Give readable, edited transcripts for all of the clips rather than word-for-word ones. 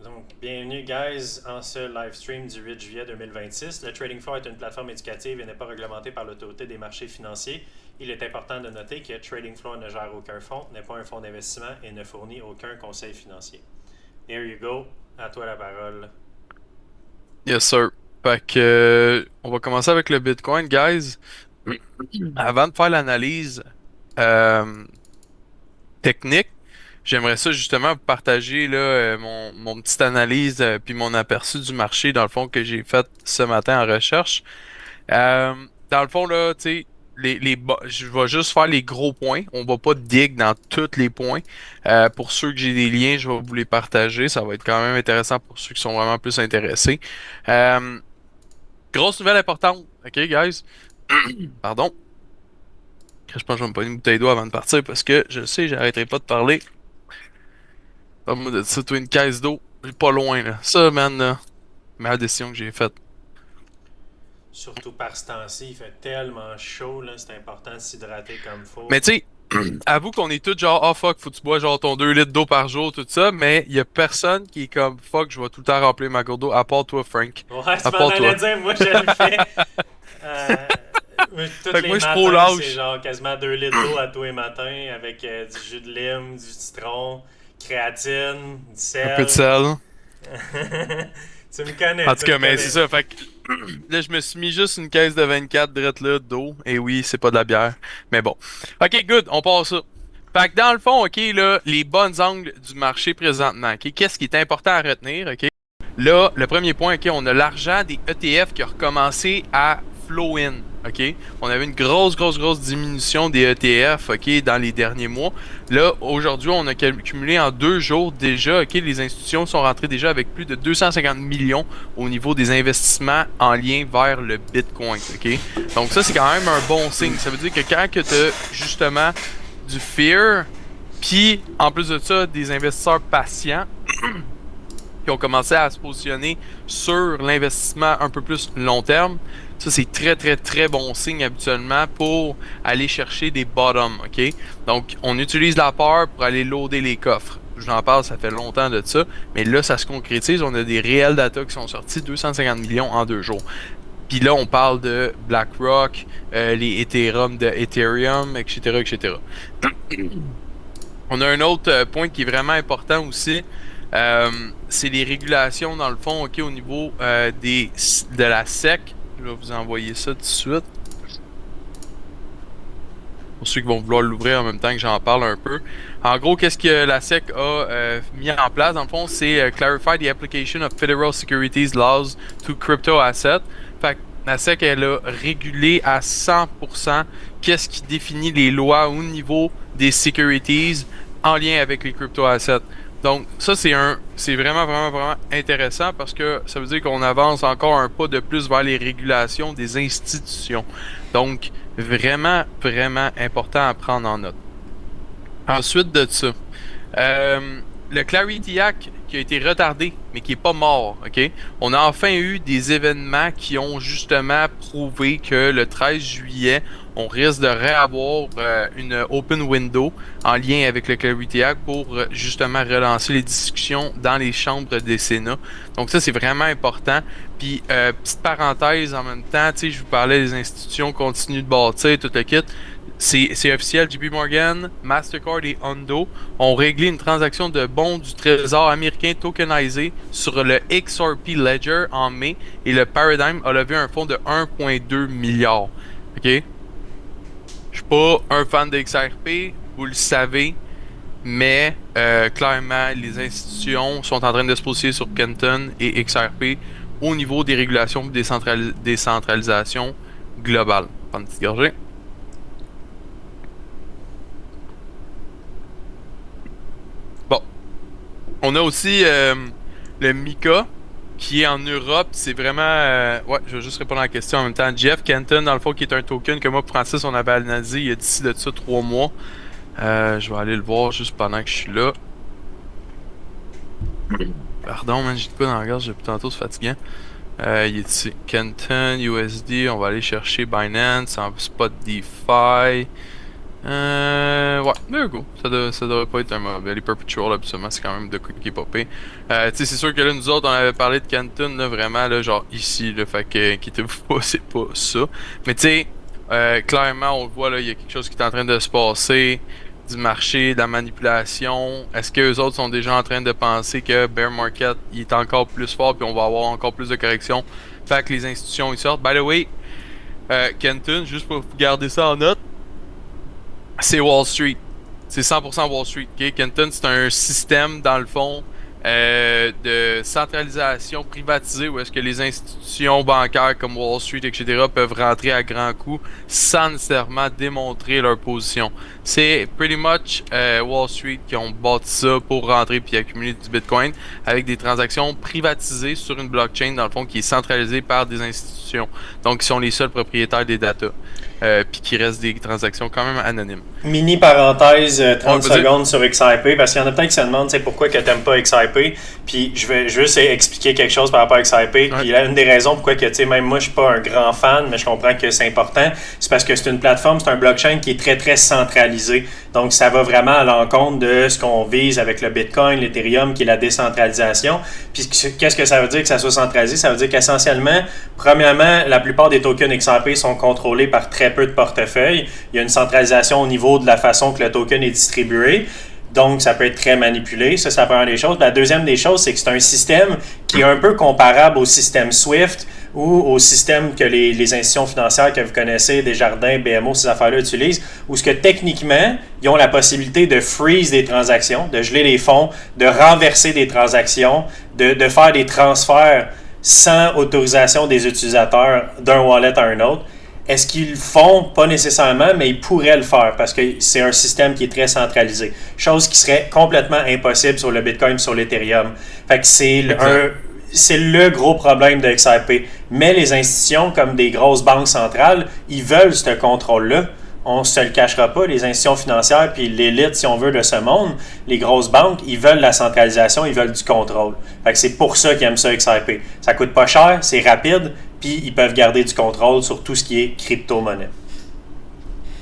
Donc, bienvenue, guys, en ce live stream du 8 juillet 2026. Le Trading Floor est une plateforme éducative et n'est pas réglementée par l'Autorité des marchés financiers. Il est important de noter que Trading Floor ne gère aucun fonds, n'est pas un fonds d'investissement et ne fournit aucun conseil financier. There you go. À toi la parole. Yes, sir. Fait que, on va commencer avec le Bitcoin, guys. Avant de faire l'analyse euh, technique, j'aimerais ça justement vous partager là, mon petite analyse puis mon aperçu du marché, dans le fond, que j'ai fait ce matin en recherche. Euh, Dans le fond, là, tu sais, je vais juste faire les gros points. On va pas dig dans tous les points. Pour ceux que j'ai des liens, je vais vous les partager. Ça va être quand même intéressant pour ceux qui sont vraiment plus intéressés. Euh, Grosse nouvelle importante, ok, guys? Pardon. Je pense que je vais me prendre une bouteille d'eau avant de partir parce que je le sais, j'arrêterai pas de parler. Parle-moi de ça, toi, une caisse d'eau. Pas loin, là. Ça, man, là, meilleure décision que j'ai faite. Surtout par ce temps-ci, il fait tellement chaud, là, c'est important de s'hydrater comme faut. Mais tu sais, avoue qu'on est tous genre, oh fuck, faut que tu bois genre ton 2 litres d'eau par jour, tout ça, mais il y a personne qui est comme, fuck, je vais tout le temps remplir ma gourde d'eau, à part toi, Frank. Ouais, tu À m'en part allais toi. dire, moi je le fais. Euh, Tous Fait que les moi, je suis trop matins, c'est lâche. genre quasiment 2 litres d'eau à tous les matins avec du jus de lime, du citron, créatine, du Un peu de sel. sel. Tu me connais, En tout tu me cas, mais c'est connais. ça. Fait que là, je me suis mis juste une caisse de 24 drette là d'eau. Et oui, c'est pas de la bière. Mais bon. OK, good. On passe ça. Fait que dans le fond, OK, là, les bonnes angles du marché présentement. OK, qu'est-ce qui est important à retenir? OK? Là, le premier point, OK, on a l'argent des ETF qui a recommencé à flow in. OK? On avait une grosse diminution des ETF, OK, dans les derniers mois. Là, aujourd'hui, on a cumulé en 2 jours déjà, OK, les institutions sont rentrées déjà avec plus de 250 millions au niveau des investissements en lien vers le Bitcoin, OK? Donc ça, c'est quand même un bon signe. Ça veut dire que quand que tu as justement du fear, puis en plus de ça, des investisseurs patients, qui ont commencé à se positionner sur l'investissement un peu plus long terme. Ça, c'est très bon signe habituellement pour aller chercher des bottoms, OK? Donc, on utilise la peur pour aller loader les coffres. Je vous en parle, ça fait longtemps de ça, mais là, ça se concrétise. On a des réels data qui sont sortis, 250 millions en 2 jours. Puis là, on parle de BlackRock, les Ethereum de Ethereum, etc., etc. On a un autre point qui est vraiment important aussi. C'est les régulations, dans le fond, OK, au niveau de la SEC. Je vais vous envoyer ça tout de suite. Pour ceux qui vont vouloir l'ouvrir en même temps que j'en parle un peu. En gros, qu'est-ce que la SEC a mis en place? Dans le fond, c'est Clarify the application of federal securities laws to crypto assets. Fait que la SEC, elle a régulé à 100% qu'est-ce qui définit les lois au niveau des securities en lien avec les crypto assets. Donc, ça, c'est vraiment intéressant parce que ça veut dire qu'on avance encore un pas de plus vers les régulations des institutions. Donc, vraiment important à prendre en note. Ensuite de ça, le Clarity Act qui a été retardé, mais qui est pas mort, OK? On a enfin eu des événements qui ont justement prouvé que le 13 juillet, on risque de réavoir une open window en lien avec le Clarity Act pour justement relancer les discussions dans les chambres des Sénats. Donc ça, c'est vraiment important. Puis, petite parenthèse en même temps, tu sais, je vous parlais des institutions continuent de bâtir, tout le kit. C'est officiel, JP Morgan, Mastercard et Hondo ont réglé une transaction de bons du Trésor américain tokenisé sur le XRP Ledger en mai et le Paradigm a levé un fonds de 1,2 milliard. OK? Je suis pas un fan de XRP, vous le savez, mais clairement, les institutions sont en train de se positionner sur Kenton et XRP au niveau des régulations et des décentralisation globale. Prends une petite gorgée. Bon, on a aussi le Mika qui est en Europe. C'est vraiment. Ouais, je vais juste répondre à la question en même temps. Jeff Kenton, dans le fond, qui est un token que moi, Francis, on avait analysé il y a d'ici de ça 3 mois. Je vais aller le voir juste pendant que je suis là. Pardon, man, j'ai de quoi dans la gorge depuis tantôt, c'est fatigant. Il est ici. Kenton, USD, on va aller chercher Binance en spot DeFi. Ouais, there you go. Ça devrait pas être un mauvais. Les Perpetual, absolument, c'est quand même de quoi qui est popé. Tu sais, c'est sûr que là, nous autres, on avait parlé de Canton, là, vraiment, là, genre ici, là, fait que, inquiétez-vous pas, c'est pas ça. Mais tu sais, clairement, on le voit, là, il y a quelque chose qui est en train de se passer, du marché, de la manipulation. Est-ce que les autres sont déjà en train de penser que Bear Market, il est encore plus fort, puis on va avoir encore plus de corrections? Fait que les institutions, ils sortent. By the way, Kenton, juste pour garder ça en note, c'est Wall Street. C'est 100% Wall Street. Okay? Kenton, c'est un système, dans le fond, de centralisation privatisée où est-ce que les institutions bancaires comme Wall Street, etc., peuvent rentrer à grands coups sans nécessairement démontrer leur position. C'est pretty much Wall Street qui ont bâti ça pour rentrer puis accumuler du Bitcoin avec des transactions privatisées sur une blockchain, dans le fond, qui est centralisée par des institutions. Donc, ils sont les seuls propriétaires des datas. Puis qui reste des transactions quand même anonymes. Mini parenthèse, 30 secondes sur XIP, parce qu'il y en a peut-être qui se demandent pourquoi que tu n'aimes pas XIP. Puis je vais juste expliquer quelque chose par rapport à XIP. Puis une des raisons pourquoi que, même moi je suis pas un grand fan, mais je comprends que c'est important, c'est parce que c'est une plateforme, c'est un blockchain qui est très très centralisé. Donc ça va vraiment à l'encontre de ce qu'on vise avec le Bitcoin, l'Ethereum, qui est la décentralisation. Puis qu'est-ce que ça veut dire que ça soit centralisé? Ça veut dire qu'essentiellement, premièrement, la plupart des tokens XRP sont contrôlés par très peu de portefeuilles. Il y a une centralisation au niveau de la façon que le token est distribué. Donc, ça peut être très manipulé. Ça, c'est la première des choses. La deuxième des choses, c'est que c'est un système qui est un peu comparable au système SWIFT ou au système que les institutions financières que vous connaissez, Desjardins, BMO, ces affaires-là utilisent, où ce que techniquement, ils ont la possibilité de freeze des transactions, de geler les fonds, de renverser des transactions, de faire des transferts sans autorisation des utilisateurs d'un wallet à un autre. Est-ce qu'ils le font? Pas nécessairement, mais ils pourraient le faire parce que c'est un système qui est très centralisé. Chose qui serait complètement impossible sur le Bitcoin et sur l'Ethereum. Fait que c'est le gros problème de XRP. Mais les institutions, comme des grosses banques centrales, ils veulent ce contrôle-là. On ne se le cachera pas, les institutions financières puis l'élite, si on veut, de ce monde, les grosses banques, ils veulent la centralisation, ils veulent du contrôle. Fait que c'est pour ça qu'ils aiment ça XRP. Ça coûte pas cher, c'est rapide, puis ils peuvent garder du contrôle sur tout ce qui est crypto-monnaie.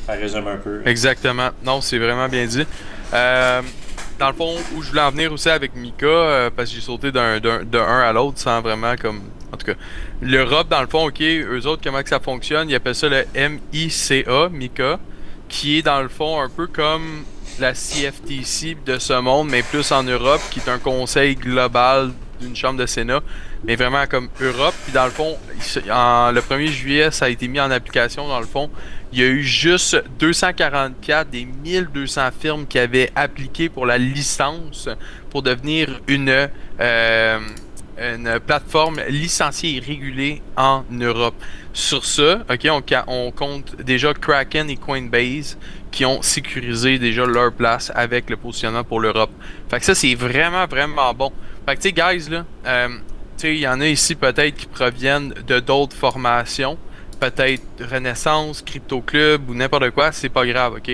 Ça résume un peu. Exactement. Non, c'est vraiment bien dit. Dans le fond, où je voulais en venir aussi avec Mika, parce que j'ai sauté d'un à l'autre sans vraiment comme... En tout cas, l'Europe, dans le fond, ok, eux autres, comment que ça fonctionne? Ils appellent ça le MICA, Mika, qui est dans le fond un peu comme la CFTC de ce monde, mais plus en Europe, qui est un conseil global d'une chambre de Sénat, mais vraiment comme Europe. Puis dans le fond, le 1er juillet, ça a été mis en application. Dans le fond, il y a eu juste 244 des 1200 firmes qui avaient appliqué pour la licence pour devenir une plateforme licenciée et régulée en Europe. Sur ça, ok, on compte déjà Kraken et Coinbase qui ont sécurisé déjà leur place avec le positionnement pour l'Europe. Fait que ça, c'est vraiment, vraiment bon. Fait que tu sais, guys, là, tu sais, il y en a ici peut-être qui proviennent de d'autres formations, peut-être Renaissance, Crypto Club ou n'importe quoi, c'est pas grave, ok?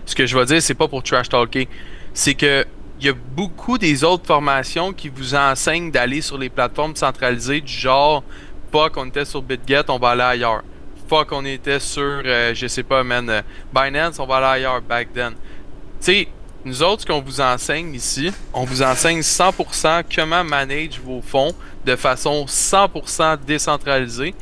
Ce que je vais dire, c'est pas pour trash talker, c'est que il y a beaucoup des autres formations qui vous enseignent d'aller sur les plateformes centralisées du genre fuck, on était sur BitGet, on va aller ailleurs. Fuck, on était sur, je sais pas, man, Binance, on va aller ailleurs back then. Tu sais, nous autres, ce qu'on vous enseigne ici, on vous enseigne 100% comment manage vos fonds de façon 100% décentralisée,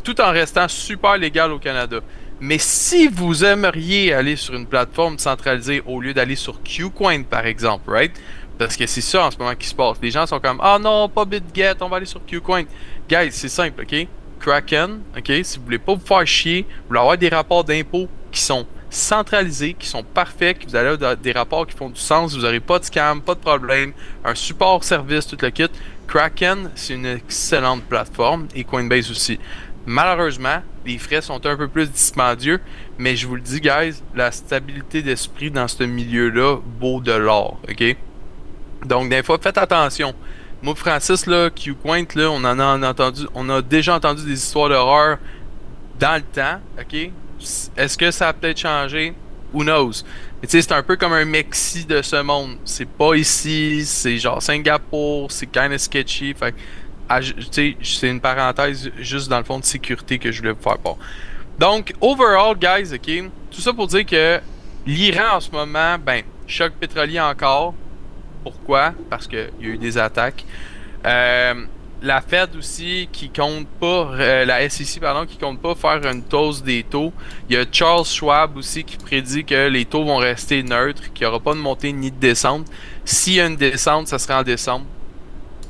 tout en restant super légal au Canada. Mais si vous aimeriez aller sur une plateforme centralisée au lieu d'aller sur Qcoin, par exemple, right? Parce que c'est ça en ce moment qui se passe. Les gens sont comme, ah non, pas BitGet, on va aller sur Qcoin. Guys, c'est simple, ok? Kraken, ok? Si vous voulez pas vous faire chier, vous voulez avoir des rapports d'impôts qui sont centralisés, qui sont parfaits, que vous allez avoir des rapports qui font du sens, vous n'aurez pas de scam, pas de problème, un support service, tout le kit. Kraken, c'est une excellente plateforme et Coinbase aussi. Malheureusement, les frais sont un peu plus dispendieux, mais je vous le dis, guys, la stabilité d'esprit dans ce milieu-là vaut de l'or, ok? Donc, des fois, faites attention. Moi, Francis, là, Qcoin, là, on a déjà entendu des histoires d'horreur dans le temps, ok? Est-ce que ça a peut-être changé? Who knows? Mais tu sais, c'est un peu comme un Mexi de ce monde. C'est pas ici, c'est genre Singapour, c'est kinda sketchy, fait tu sais, c'est une parenthèse juste dans le fond de sécurité que je voulais vous faire part. Donc, overall, guys, ok, tout ça pour dire que l'Iran en ce moment, ben, choc pétrolier encore. Pourquoi? Parce qu'il y a eu des attaques. La Fed aussi qui compte pas, la SEC pardon, qui compte pas faire une hausse des taux. Il y a Charles Schwab aussi qui prédit que les taux vont rester neutres, qu'il n'y aura pas de montée ni de descente. S'il y a une descente, ça sera en décembre.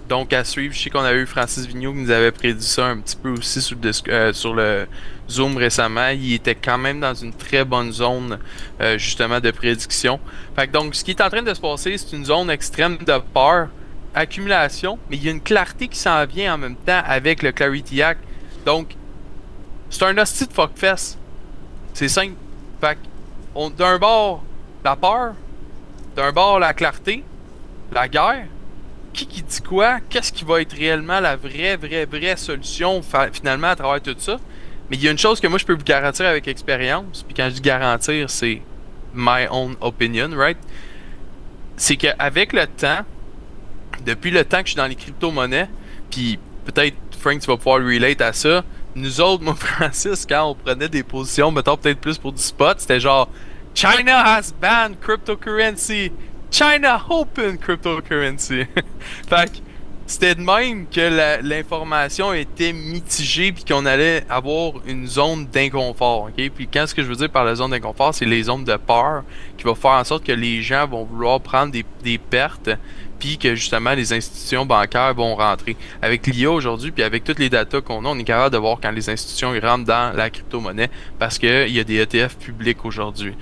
Donc à suivre, je sais qu'on a eu Francis Vigneault qui nous avait prédit ça un petit peu aussi sur le Zoom récemment. Il était quand même dans une très bonne zone justement de prédiction. Fait que donc ce qui est en train de se passer, c'est une zone extrême de peur, accumulation, mais il y a une clarté qui s'en vient en même temps avec le Clarity Act. Donc c'est un hostie de fuckfest. C'est simple. Fait que d'un bord la peur, d'un bord la clarté, la guerre. Qui dit quoi? Qu'est-ce qui va être réellement la vraie solution finalement à travers tout ça? Mais il y a une chose que moi je peux vous garantir avec expérience, puis quand je dis garantir, c'est my own opinion, right? C'est qu'avec le temps, depuis le temps que je suis dans les crypto-monnaies, puis peut-être Frank tu vas pouvoir relate à ça, nous autres, moi Francis, quand on prenait des positions, mettons peut-être plus pour du spot, c'était genre China has banned cryptocurrency. China open cryptocurrency. Fait que c'était de même que l'information était mitigée puis qu'on allait avoir une zone d'inconfort, ok? Puis quand ce que je veux dire par la zone d'inconfort, c'est les zones de peur qui vont faire en sorte que les gens vont vouloir prendre des pertes puis que justement les institutions bancaires vont rentrer. Avec l'IA aujourd'hui puis avec toutes les datas qu'on a, on est capable de voir quand les institutions ils rentrent dans la crypto-monnaie parce qu'il y a des ETF publics aujourd'hui.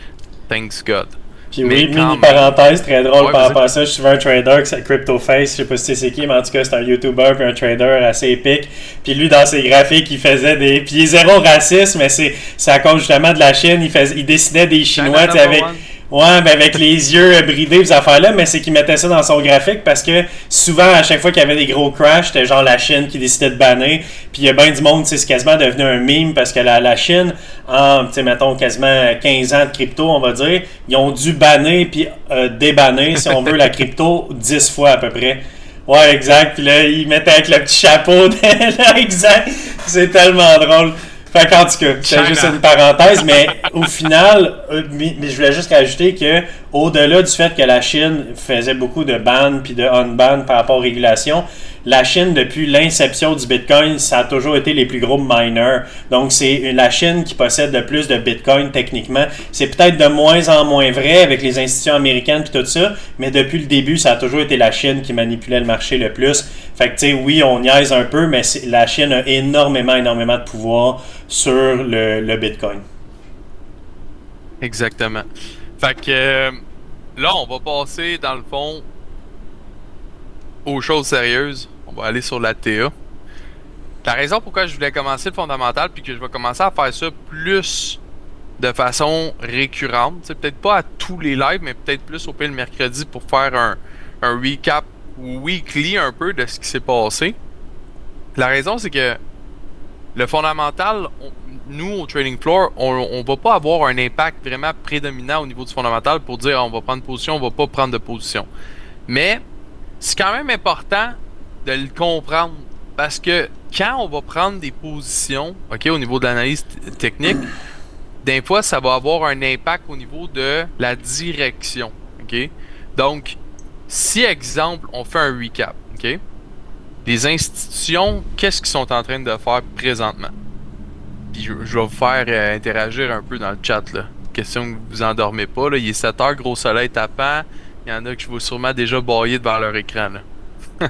Thanks God. Puis oui, mini parenthèse très drôle par rapport à ça, je suis un trader qui s'appelle CryptoFace, je sais pas si c'est qui, mais en tout cas c'est un YouTuber puis un trader assez épique. Puis lui dans ses graphiques il faisait des, puis il est zéro raciste, mais c'est à cause justement de la Chine, il dessinait des Chinois avec. Ouais, ben avec les yeux bridés, ces affaires-là, mais c'est qu'il mettait ça dans son graphique parce que souvent, à chaque fois qu'il y avait des gros crashs, c'était genre la Chine qui décidait de banner. Puis il y a bien du monde, c'est quasiment devenu un meme parce que la Chine, en, mettons, quasiment 15 ans de crypto, on va dire, ils ont dû banner puis débanner, si on veut, la crypto 10 fois à peu près. Ouais, exact. Puis là, il mettait avec le petit chapeau. Là, exact. C'est tellement drôle. Fait qu'en tout cas, c'est juste une parenthèse, mais au final, mais je voulais juste rajouter que au-delà du fait que la Chine faisait beaucoup de ban puis de unban par rapport aux régulations, la Chine, depuis l'inception du Bitcoin, ça a toujours été les plus gros miners. Donc, c'est la Chine qui possède le plus de Bitcoin techniquement. C'est peut-être de moins en moins vrai avec les institutions américaines et tout ça, mais depuis le début, ça a toujours été la Chine qui manipulait le marché le plus. Fait que, tu sais, oui, on niaise un peu, mais la Chine a énormément de pouvoir sur le Bitcoin. Exactement. Fait que là, on va passer, dans le fond, aux choses sérieuses. On va aller sur la TA. La raison pourquoi je voulais commencer le fondamental puis que je vais commencer à faire ça plus de façon récurrente, c'est peut-être pas à tous les lives, mais peut-être plus au pire le mercredi pour faire un recap weekly un peu de ce qui s'est passé. La raison, c'est que le fondamental, nous au Trading Floor, on va pas avoir un impact vraiment prédominant au niveau du fondamental pour dire on va prendre position, on va pas prendre de position. Mais c'est quand même important de le comprendre parce que quand on va prendre des positions, ok, au niveau de l'analyse technique, des fois ça va avoir un impact au niveau de la direction, ok. Donc, si exemple, on fait un recap, ok, les institutions, qu'est-ce qu'ils sont en train de faire présentement? Puis je vais vous faire interagir un peu dans le chat là. Question que vous endormez pas là, il est 7 heures, gros soleil tapant. Il y en a que je vais sûrement déjà bailler devant leur écran là.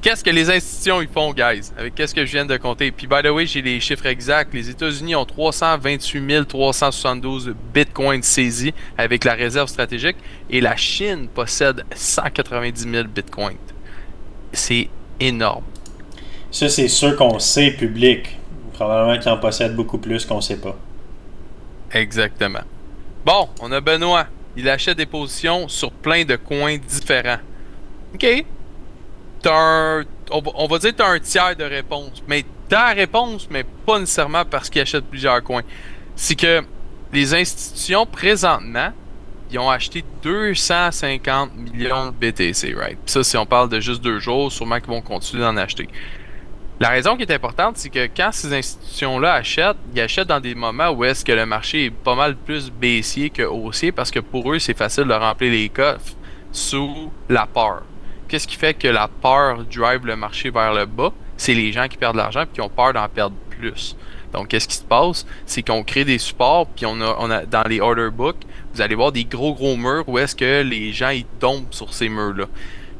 Qu'est-ce que les institutions ils font, guys? Avec qu'est-ce que je viens de compter? Puis, by the way, j'ai les chiffres exacts. Les États-Unis ont 328 372 bitcoins saisis avec la réserve stratégique et la Chine possède 190 000 bitcoins. C'est énorme. Ça, c'est sûr qu'on sait public. Probablement qu'ils en possèdent beaucoup plus qu'on sait pas. Exactement. Bon, on a Benoît. Il achète des positions sur plein de coins différents. OK. On va dire que tu as un tiers de réponse. Mais tu as la réponse, mais pas nécessairement parce qu'il achète plusieurs coins. C'est que les institutions, présentement, ils ont acheté 250 millions de BTC, right? Puis ça, si on parle de juste 2 jours, sûrement qu'ils vont continuer d'en acheter. La raison qui est importante, c'est que quand ces institutions-là achètent, ils achètent dans des moments où est-ce que le marché est pas mal plus baissier que haussier parce que pour eux, c'est facile de remplir les coffres sous la peur. Qu'est-ce qui fait que la peur drive le marché vers le bas? C'est les gens qui perdent de l'argent et qui ont peur d'en perdre plus. Donc, qu'est-ce qui se passe? C'est qu'on crée des supports, puis on a dans les order books, vous allez voir des gros murs où est-ce que les gens ils tombent sur ces murs-là.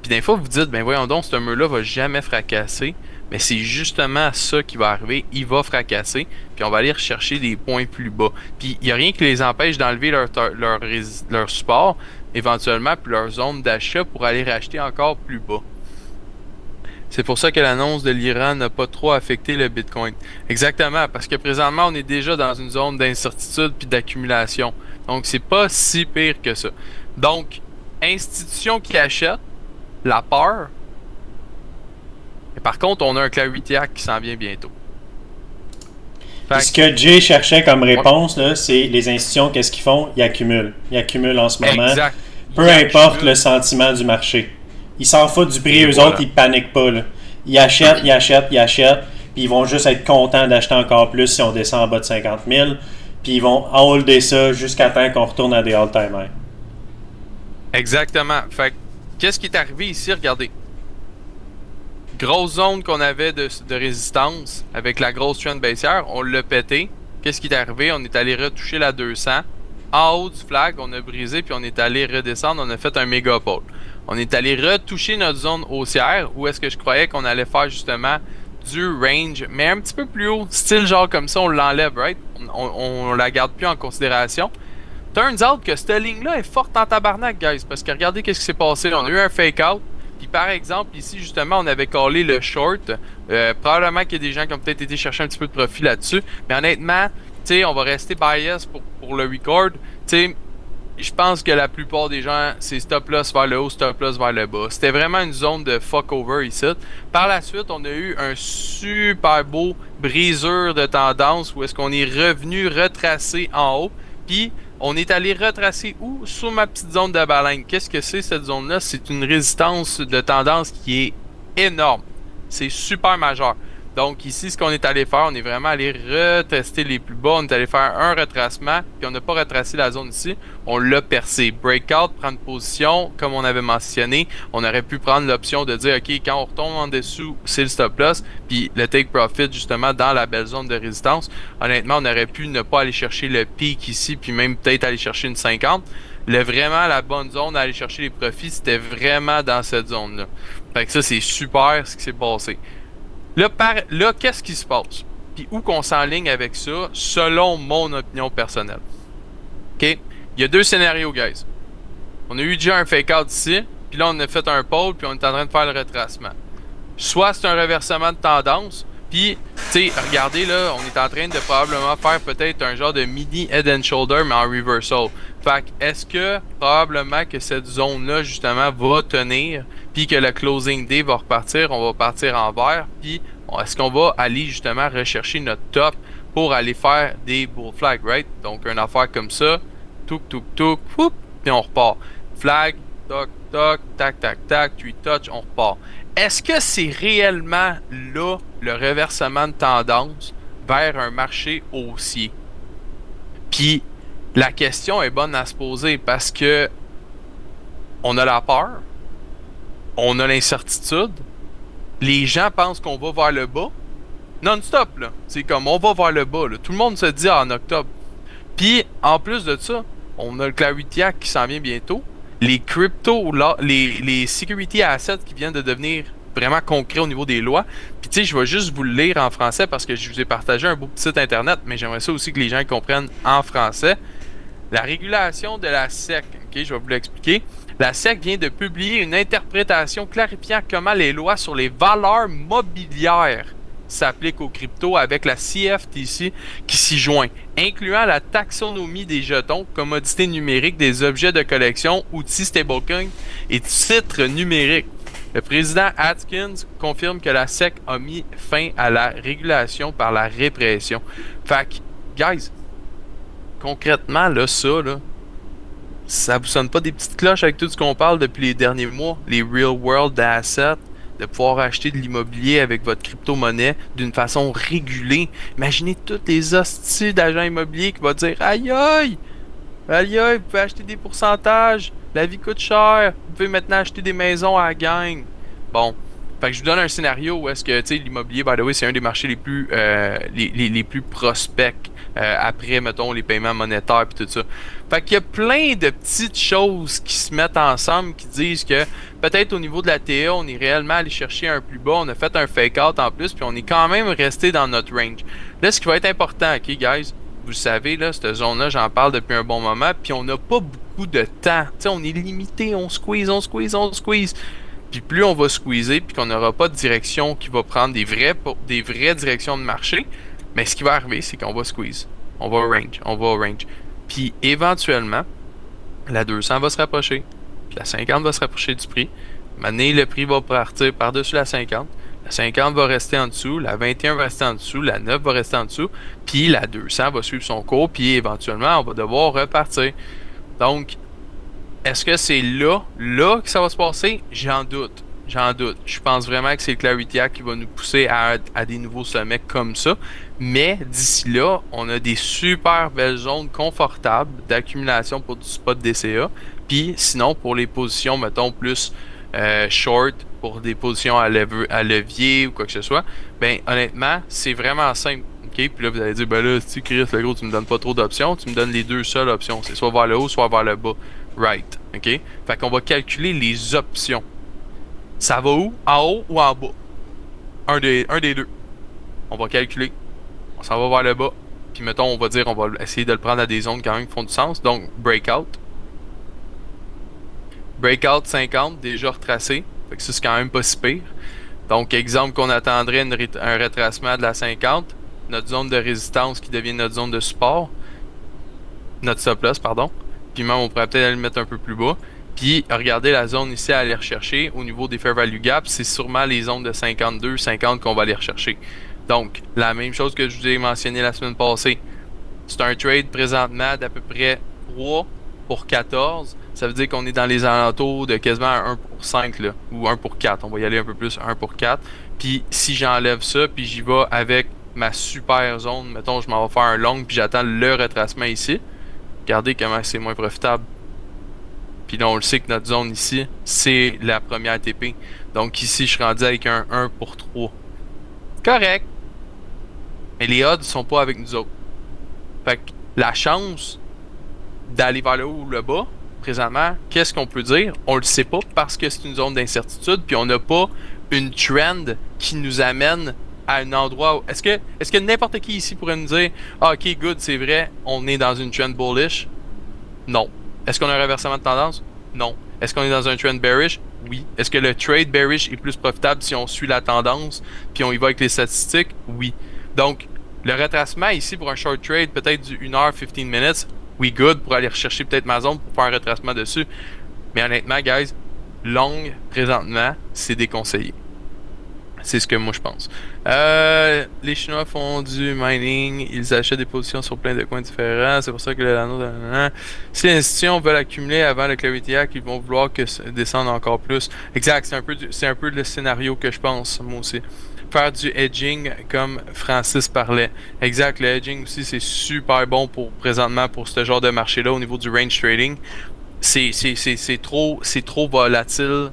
Puis des fois, vous dites, ben voyons donc, ce mur-là va jamais fracasser. Mais c'est justement ça qui va arriver. Il va fracasser, puis on va aller rechercher des points plus bas. Puis il n'y a rien qui les empêche d'enlever leur support, éventuellement, puis leur zone d'achat pour aller racheter encore plus bas. C'est pour ça que l'annonce de l'Iran n'a pas trop affecté le Bitcoin. Exactement, parce que présentement, on est déjà dans une zone d'incertitude puis d'accumulation. Donc, c'est pas si pire que ça. Donc, institutions qui achètent, la peur. Et par contre, on a un Clarity Act qui s'en vient bientôt. Ce que Jay cherchait comme réponse, là, c'est les institutions, qu'est-ce qu'ils font? Ils accumulent. Ils accumulent en ce moment. Exact. Peu importe le sentiment du marché. Ils s'en foutent du prix, eux autres, ils paniquent pas. Là. Ils achètent, puis ils vont juste être contents d'acheter encore plus si on descend en bas de 50 000, puis ils vont holder ça jusqu'à temps qu'on retourne à des all-time highs. Exactement. Fait qu'est-ce qui est arrivé ici? Regardez. Grosse zone qu'on avait de résistance avec la grosse trend baissière, on l'a pété. Qu'est-ce qui est arrivé? On est allé retoucher la 200. En haut du flag, on a brisé, puis on est allé redescendre, on a fait un méga pole. On est allé retoucher notre zone haussière, où est-ce que je croyais qu'on allait faire justement du range, mais un petit peu plus haut, style genre comme ça, on l'enlève, right? On la garde plus en considération. Turns out que cette ligne-là est forte en tabarnak, guys, parce que regardez qu'est-ce qui s'est passé. On a eu un fake-out, puis par exemple, ici, justement, on avait callé le short. Probablement qu'il y a des gens qui ont peut-être été chercher un petit peu de profit là-dessus, mais honnêtement, tu sais, on va rester bias pour le record. Tu sais, je pense que la plupart des gens, c'est stop loss vers le haut, stop loss vers le bas. C'était vraiment une zone de fuck over ici. Par la suite, on a eu un super beau briseur de tendance où est-ce qu'on est revenu retracer en haut. Puis, on est allé retracer où? Sous ma petite zone de baleine. Qu'est-ce que c'est cette zone-là? C'est une résistance de tendance qui est énorme. C'est super majeur. Donc ici, ce qu'on est allé faire, on est vraiment allé retester les plus bas. On est allé faire un retracement, puis on n'a pas retracé la zone ici. On l'a percé. Breakout, prendre position, comme on avait mentionné. On aurait pu prendre l'option de dire, OK, quand on retombe en dessous, c'est le stop loss, puis le take profit, justement, dans la belle zone de résistance. Honnêtement, on aurait pu ne pas aller chercher le pic ici, puis même peut-être aller chercher une 50. Vraiment, la bonne zone à aller chercher les profits, c'était vraiment dans cette zone-là. Fait que ça, c'est super ce qui s'est passé. Là, qu'est-ce qui se passe? Puis où qu'on s'enligne avec ça, selon mon opinion personnelle. OK? Il y a deux scénarios, guys. On a eu déjà un fake-out ici, puis là, on a fait un pole, puis on est en train de faire le retracement. Soit c'est un reversement de tendance, puis, tu sais, regardez, là, on est en train de probablement faire peut-être un genre de mini head and shoulder, mais en reversal. Fait que, est-ce que, probablement que cette zone-là, justement, va tenir, puis que le closing day va repartir, on va partir en vert, puis est-ce qu'on va aller, justement, rechercher notre top pour aller faire des bull flags, right? Donc, une affaire comme ça, touk, whoop, puis on repart. Flag, toc, toc, tac, 3 touch, on repart. Est-ce que c'est réellement là le reversement de tendance vers un marché haussier? Puis la question est bonne à se poser parce que on a la peur, on a l'incertitude, les gens pensent qu'on va vers le bas, non-stop là. C'est comme on va vers le bas là. Tout le monde se dit en octobre. Puis en plus de ça, on a le Clarity Act qui s'en vient bientôt. Les crypto, les security assets qui viennent de devenir vraiment concrets au niveau des lois. Puis tu sais, je vais juste vous le lire en français parce que je vous ai partagé un beau petit site internet, mais j'aimerais ça aussi que les gens comprennent en français. La régulation de la SEC, ok, je vais vous l'expliquer. La SEC vient de publier une interprétation clarifiant comment les lois sur les valeurs mobilières s'applique aux cryptos avec la CFTC qui s'y joint, incluant la taxonomie des jetons, commodités numériques, des objets de collection, outils stablecoin et titres numériques. Le président Atkins confirme que la SEC a mis fin à la régulation par la répression. Fait que, guys, concrètement, là, ça vous sonne pas des petites cloches avec tout ce qu'on parle depuis les derniers mois? Les real world assets, de pouvoir acheter de l'immobilier avec votre crypto-monnaie d'une façon régulée. Imaginez tous les hosties d'agents immobiliers qui vont dire aïe aïe, aïe aïe, vous pouvez acheter des pourcentages, la vie coûte cher, vous pouvez maintenant acheter des maisons à la gang. Bon, fait que je vous donne un scénario où est-ce que, tu sais, l'immobilier, by the way, c'est un des marchés les plus, les plus prospects après, mettons, les paiements monétaires et tout ça. Fait qu'il y a plein de petites choses qui se mettent ensemble qui disent que peut-être au niveau de la TA, on est réellement allé chercher un plus bas, on a fait un fake-out en plus, puis on est quand même resté dans notre range. Là, ce qui va être important, ok, guys, vous le savez, là, cette zone-là, j'en parle depuis un bon moment, puis on n'a pas beaucoup de temps. Tu sais, on est limité, on squeeze, on squeeze, on squeeze. Puis plus on va squeezer, puis qu'on n'aura pas de direction qui va prendre des vraies directions de marché, mais ce qui va arriver, c'est qu'on va squeeze. On va au range. Puis éventuellement, la 200 va se rapprocher, puis la 50 va se rapprocher du prix. Maintenant, le prix va partir par-dessus la 50. La 50 va rester en dessous, la 21 va rester en dessous, la 9 va rester en dessous, puis la 200 va suivre son cours, puis éventuellement, on va devoir repartir. Donc, est-ce que c'est là que ça va se passer? J'en doute. Je pense vraiment que c'est le Clarity Act qui va nous pousser à des nouveaux sommets comme ça. Mais d'ici là, on a des super belles zones confortables d'accumulation pour du spot DCA. Puis sinon, pour les positions, mettons, plus short, pour des positions à levier ou quoi que ce soit, ben honnêtement, c'est vraiment simple. OK? Puis là, vous allez dire, ben là, si Chris, le gros, tu me donnes pas trop d'options, tu me donnes les deux seules options. C'est soit vers le haut, soit vers le bas. Right. OK? Fait qu'on va calculer les options. Ça va où? En haut ou en bas? Un des deux. On va calculer. On s'en va vers le bas. Puis mettons, on va dire, on va essayer de le prendre à des zones quand même qui font du sens. Donc, breakout. Breakout 50, déjà retracé. Fait que ça, c'est quand même pas si pire. Donc, exemple qu'on attendrait un retracement de la 50. Notre zone de résistance qui devient notre zone de support. Notre stop loss, pardon. Puis même, on pourrait peut-être aller le mettre un peu plus bas. Puis, regardez la zone ici à aller rechercher au niveau des fair value gaps. C'est sûrement les zones de 52, 50 qu'on va aller rechercher. Donc, la même chose que je vous ai mentionné la semaine passée. C'est un trade présentement d'à peu près 3 pour 14. Ça veut dire qu'on est dans les alentours de quasiment 1 pour 5 là, ou 1 pour 4. On va y aller un peu plus, 1 pour 4. Puis, si j'enlève ça, puis j'y vais avec ma super zone, mettons, je m'en vais faire un long, puis j'attends le retracement ici. Regardez comment c'est moins profitable. Puis là, on le sait que notre zone ici, c'est la première TP. Donc ici, je suis rendu avec un 1 pour 3. Correct. Mais les odds sont pas avec nous autres. Fait que la chance d'aller vers le haut ou le bas, présentement, qu'est-ce qu'on peut dire? On le sait pas parce que c'est une zone d'incertitude, puis on n'a pas une trend qui nous amène à un endroit où... Est-ce que n'importe qui ici pourrait nous dire ah, ok, good, c'est vrai, on est dans une trend bullish? Non. Est-ce qu'on a un reversement de tendance? Non. Est-ce qu'on est dans un trend bearish? Oui. Est-ce que le trade bearish est plus profitable si on suit la tendance puis on y va avec les statistiques? Oui. Donc, le retracement ici pour un short trade, peut-être du 1 heure, 15 minutes, oui, good, pour aller rechercher peut-être ma zone pour faire un retracement dessus. Mais honnêtement, guys, long, présentement, c'est déconseillé. C'est ce que moi je pense. Les Chinois font du mining, ils achètent des positions sur plein de coins différents, c'est pour ça que si les institutions veulent accumuler avant le Clarity Act, ils vont vouloir que ça descende encore plus. Exact, c'est un peu le scénario que je pense, moi aussi. Faire du hedging comme Francis parlait. Exact, le hedging aussi c'est super bon pour présentement pour ce genre de marché-là au niveau du range trading. C'est trop volatile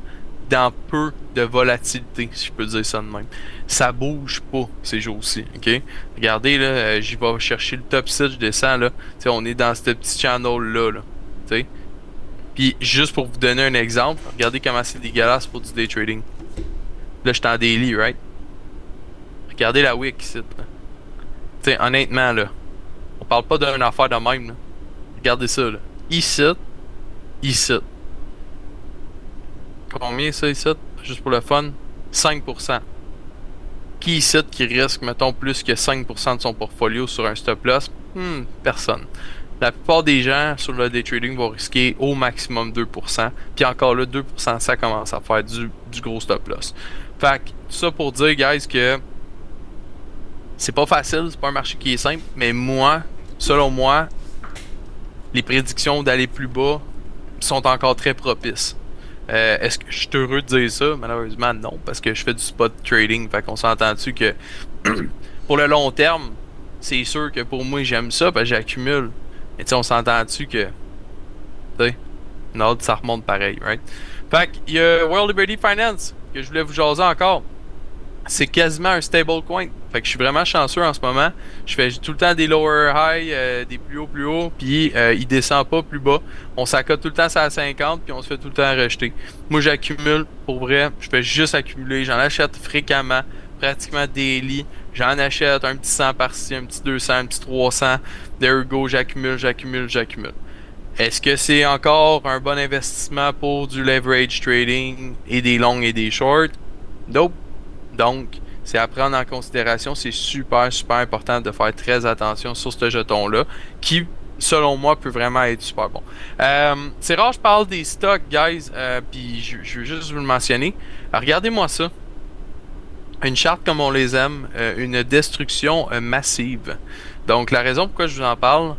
dans peu de volatilité, si je peux dire ça de même. Ça bouge pas ces jours-ci, ok? Regardez, là, j'y vais chercher le top 6, je descends, là. T'sais, on est dans ce petit channel-là, là. T'sais? Puis, juste pour vous donner un exemple, regardez comment c'est dégueulasse pour du day trading. Là, je suis en daily, right? Regardez la wick ici, là. T'sais, honnêtement, là, on parle pas d'une affaire de même, là. Regardez ça, là. Ici. Combien ça ici? Juste pour le fun? 5%. Qui ici qui risque, mettons, plus que 5% de son portfolio sur un stop loss? Personne. La plupart des gens sur le day trading vont risquer au maximum 2%. Puis encore là, 2%, ça commence à faire du gros stop loss. Fait que, tout ça pour dire, guys, que c'est pas facile, c'est pas un marché qui est simple, mais moi, selon moi, les prédictions d'aller plus bas sont encore très propices. Est-ce que je suis heureux de dire ça? Malheureusement, non, parce que je fais du spot trading. Fait qu'on s'entend-tu que pour le long terme, c'est sûr que pour moi, j'aime ça, parce que j'accumule. Mais tu sais, on s'entend-tu que, tu sais, non, ça remonte pareil, right? Fait qu'il y a World Liberty Finance, que je voulais vous jaser encore. C'est quasiment un stablecoin. Fait que je suis vraiment chanceux en ce moment. Je fais tout le temps des lower high, des plus hauts, puis il descend pas plus bas. On s'accote tout le temps ça à 50, puis on se fait tout le temps rejeter. Moi, j'accumule, pour vrai. Je fais juste accumuler. J'en achète fréquemment, pratiquement daily. J'en achète un petit 100 par-ci, un petit 200, un petit 300. There you go, j'accumule. Est-ce que c'est encore un bon investissement pour du leverage trading et des longs et des shorts? Nope. Donc, c'est à prendre en considération. C'est super important de faire très attention sur ce jeton-là, qui, selon moi, peut vraiment être super bon. C'est rare, je parle des stocks, guys, puis je veux juste vous le mentionner. Regardez-moi ça. Une charte comme on les aime, une destruction massive. Donc, la raison pourquoi je vous en parle,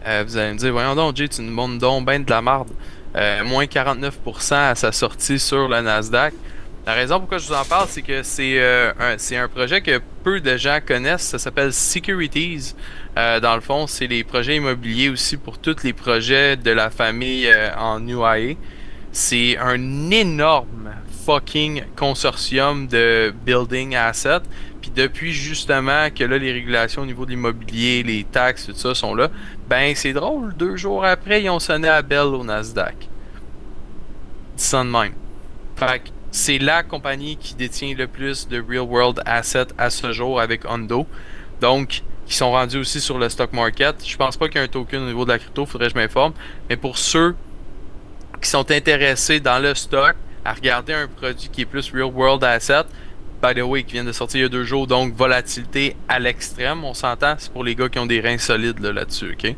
vous allez me dire, voyons donc, Jay, tu nous montres donc ben de la marde. Moins 49% à sa sortie sur le Nasdaq. La raison pourquoi je vous en parle, c'est que c'est un projet que peu de gens connaissent. Ça s'appelle Securities. Dans le fond, c'est les projets immobiliers aussi pour tous les projets de la famille en UIA. C'est un énorme fucking consortium de building assets. Puis depuis justement que là, les régulations au niveau de l'immobilier, les taxes, tout ça sont là, ben c'est drôle, 2 jours après, ils ont sonné à Bell au Nasdaq. Dis ça de même. Fait que c'est la compagnie qui détient le plus de real world assets à ce jour avec Ondo. Donc, qui sont rendus aussi sur le stock market. Je pense pas qu'il y ait un token au niveau de la crypto, faudrait que je m'informe. Mais pour ceux qui sont intéressés dans le stock, à regarder un produit qui est plus real world asset, by the way, qui vient de sortir il y a 2 jours, donc volatilité à l'extrême, on s'entend, c'est pour les gars qui ont des reins solides là-dessus, ok?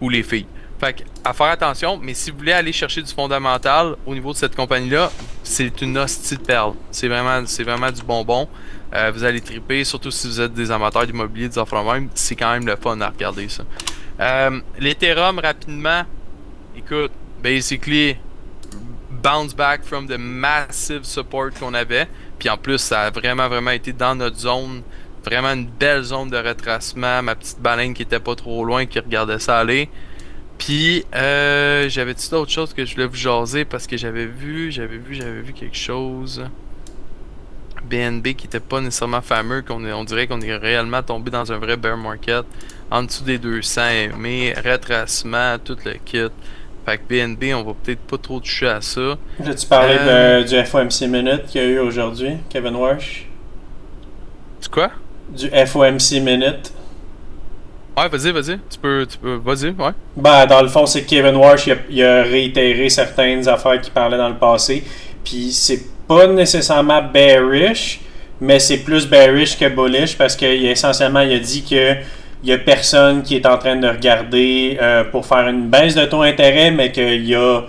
Ou les filles. Fait que, à faire attention, mais si vous voulez aller chercher du fondamental au niveau de cette compagnie-là, c'est une hostie de perle. C'est vraiment du bonbon. Vous allez triper, surtout si vous êtes des amateurs d'immobilier, des affaires même, c'est quand même le fun à regarder ça. L'Ethereum, rapidement, écoute, basically, bounce back from the massive support qu'on avait. Puis en plus, ça a vraiment été dans notre zone. Vraiment une belle zone de retracement. Ma petite baleine qui était pas trop loin, qui regardait ça aller. Puis, j'avais-tu d'autres choses que je voulais vous jaser parce que j'avais vu quelque chose. BNB qui était pas nécessairement fameux, on dirait qu'on est réellement tombé dans un vrai bear market. En dessous des 200, mais retracement, tout le kit. Fait que BNB, on va peut-être pas trop toucher à ça. Là, tu parlais du FOMC Minute qu'il y a eu aujourd'hui, Kevin Warsh. Du quoi? Du FOMC Minute. Ouais, vas-y, vas-y, ouais. Ben, dans le fond, c'est que Kevin Warsh, il a réitéré certaines affaires qu'il parlait dans le passé. Puis c'est pas nécessairement bearish, mais c'est plus bearish que bullish parce qu'essentiellement, il a dit que il y a personne qui est en train de regarder pour faire une baisse de taux d'intérêt, mais qu'il y a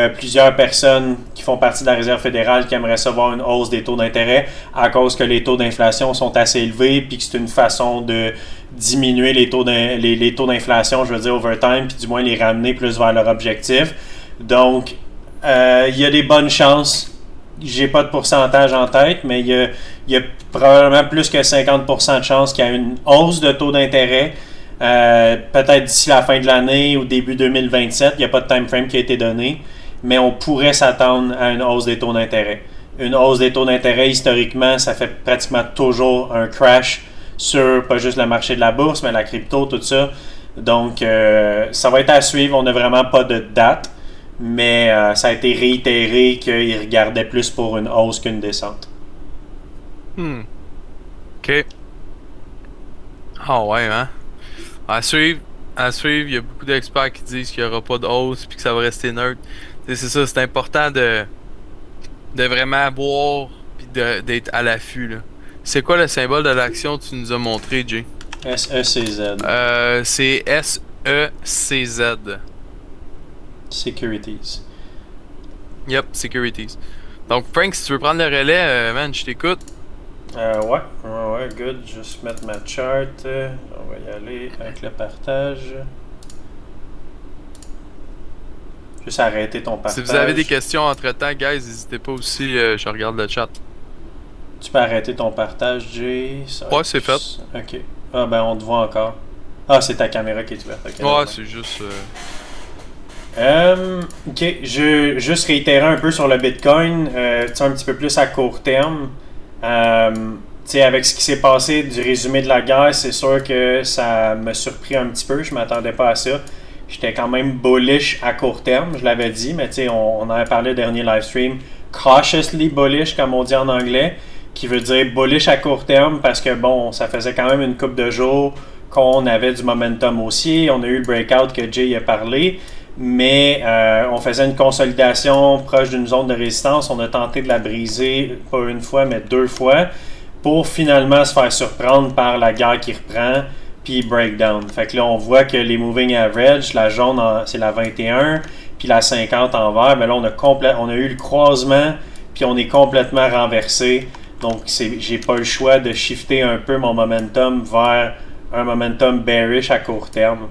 plusieurs personnes qui font partie de la Réserve fédérale qui aimeraient savoir une hausse des taux d'intérêt à cause que les taux d'inflation sont assez élevés puis que c'est une façon de diminuer les taux d'inflation, je veux dire, over time, puis du moins les ramener plus vers leur objectif. Donc, il y a des bonnes chances. J'ai pas de pourcentage en tête, mais il y a probablement plus que 50% de chances qu'il y ait une hausse de taux d'intérêt. Peut-être d'ici la fin de l'année ou début 2027. Il n'y a pas de time frame qui a été donné, mais on pourrait s'attendre à une hausse des taux d'intérêt. Une hausse des taux d'intérêt, historiquement, ça fait pratiquement toujours un crash sur pas juste le marché de la bourse, mais la crypto, tout ça. Donc, ça va être à suivre. On n'a vraiment pas de date, mais ça a été réitéré qu'il regardait plus pour une hausse qu'une descente. OK. Ah ouais, hein? À suivre, il y a beaucoup d'experts qui disent qu'il n'y aura pas de hausse puis que ça va rester neutre. C'est ça, c'est important de vraiment voir puis d'être à l'affût, là. C'est quoi le symbole de l'action que tu nous as montré, Jay? SECZ. C'est SECZ. Securities. Yep, Securities. Donc, Frank, si tu veux prendre le relais, man, je t'écoute. Ouais, good. Juste mettre ma chart. On va y aller avec le partage. Juste arrêter ton partage. Si vous avez des questions entre-temps, guys, n'hésitez pas aussi, je regarde le chat. Tu peux arrêter ton partage, Jay. Ouais, c'est fait. Ok. Ah, ben on te voit encore. Ah, c'est ta caméra qui est ouverte. Okay, ouais, c'est juste... ok, je juste réitérer un peu sur le Bitcoin, un petit peu plus à court terme. Avec ce qui s'est passé du résumé de la guerre, c'est sûr que ça m'a surpris un petit peu. Je m'attendais pas à ça. J'étais quand même bullish à court terme, je l'avais dit, mais on en avait parlé au dernier live stream. Cautiously bullish, comme on dit en anglais, qui veut dire bullish à court terme parce que bon, ça faisait quand même une couple de jours qu'on avait du momentum haussier. On a eu le breakout que Jay a parlé. Mais on faisait une consolidation proche d'une zone de résistance. On a tenté de la briser, pas une fois, mais 2 fois, pour finalement se faire surprendre par la guerre qui reprend, puis breakdown. Fait que là, on voit que les moving average, la jaune, c'est la 21, puis la 50 en vert, mais là, on a eu le croisement, puis on est complètement renversé. Donc, j'ai pas le choix de shifter un peu mon momentum vers un momentum bearish à court terme.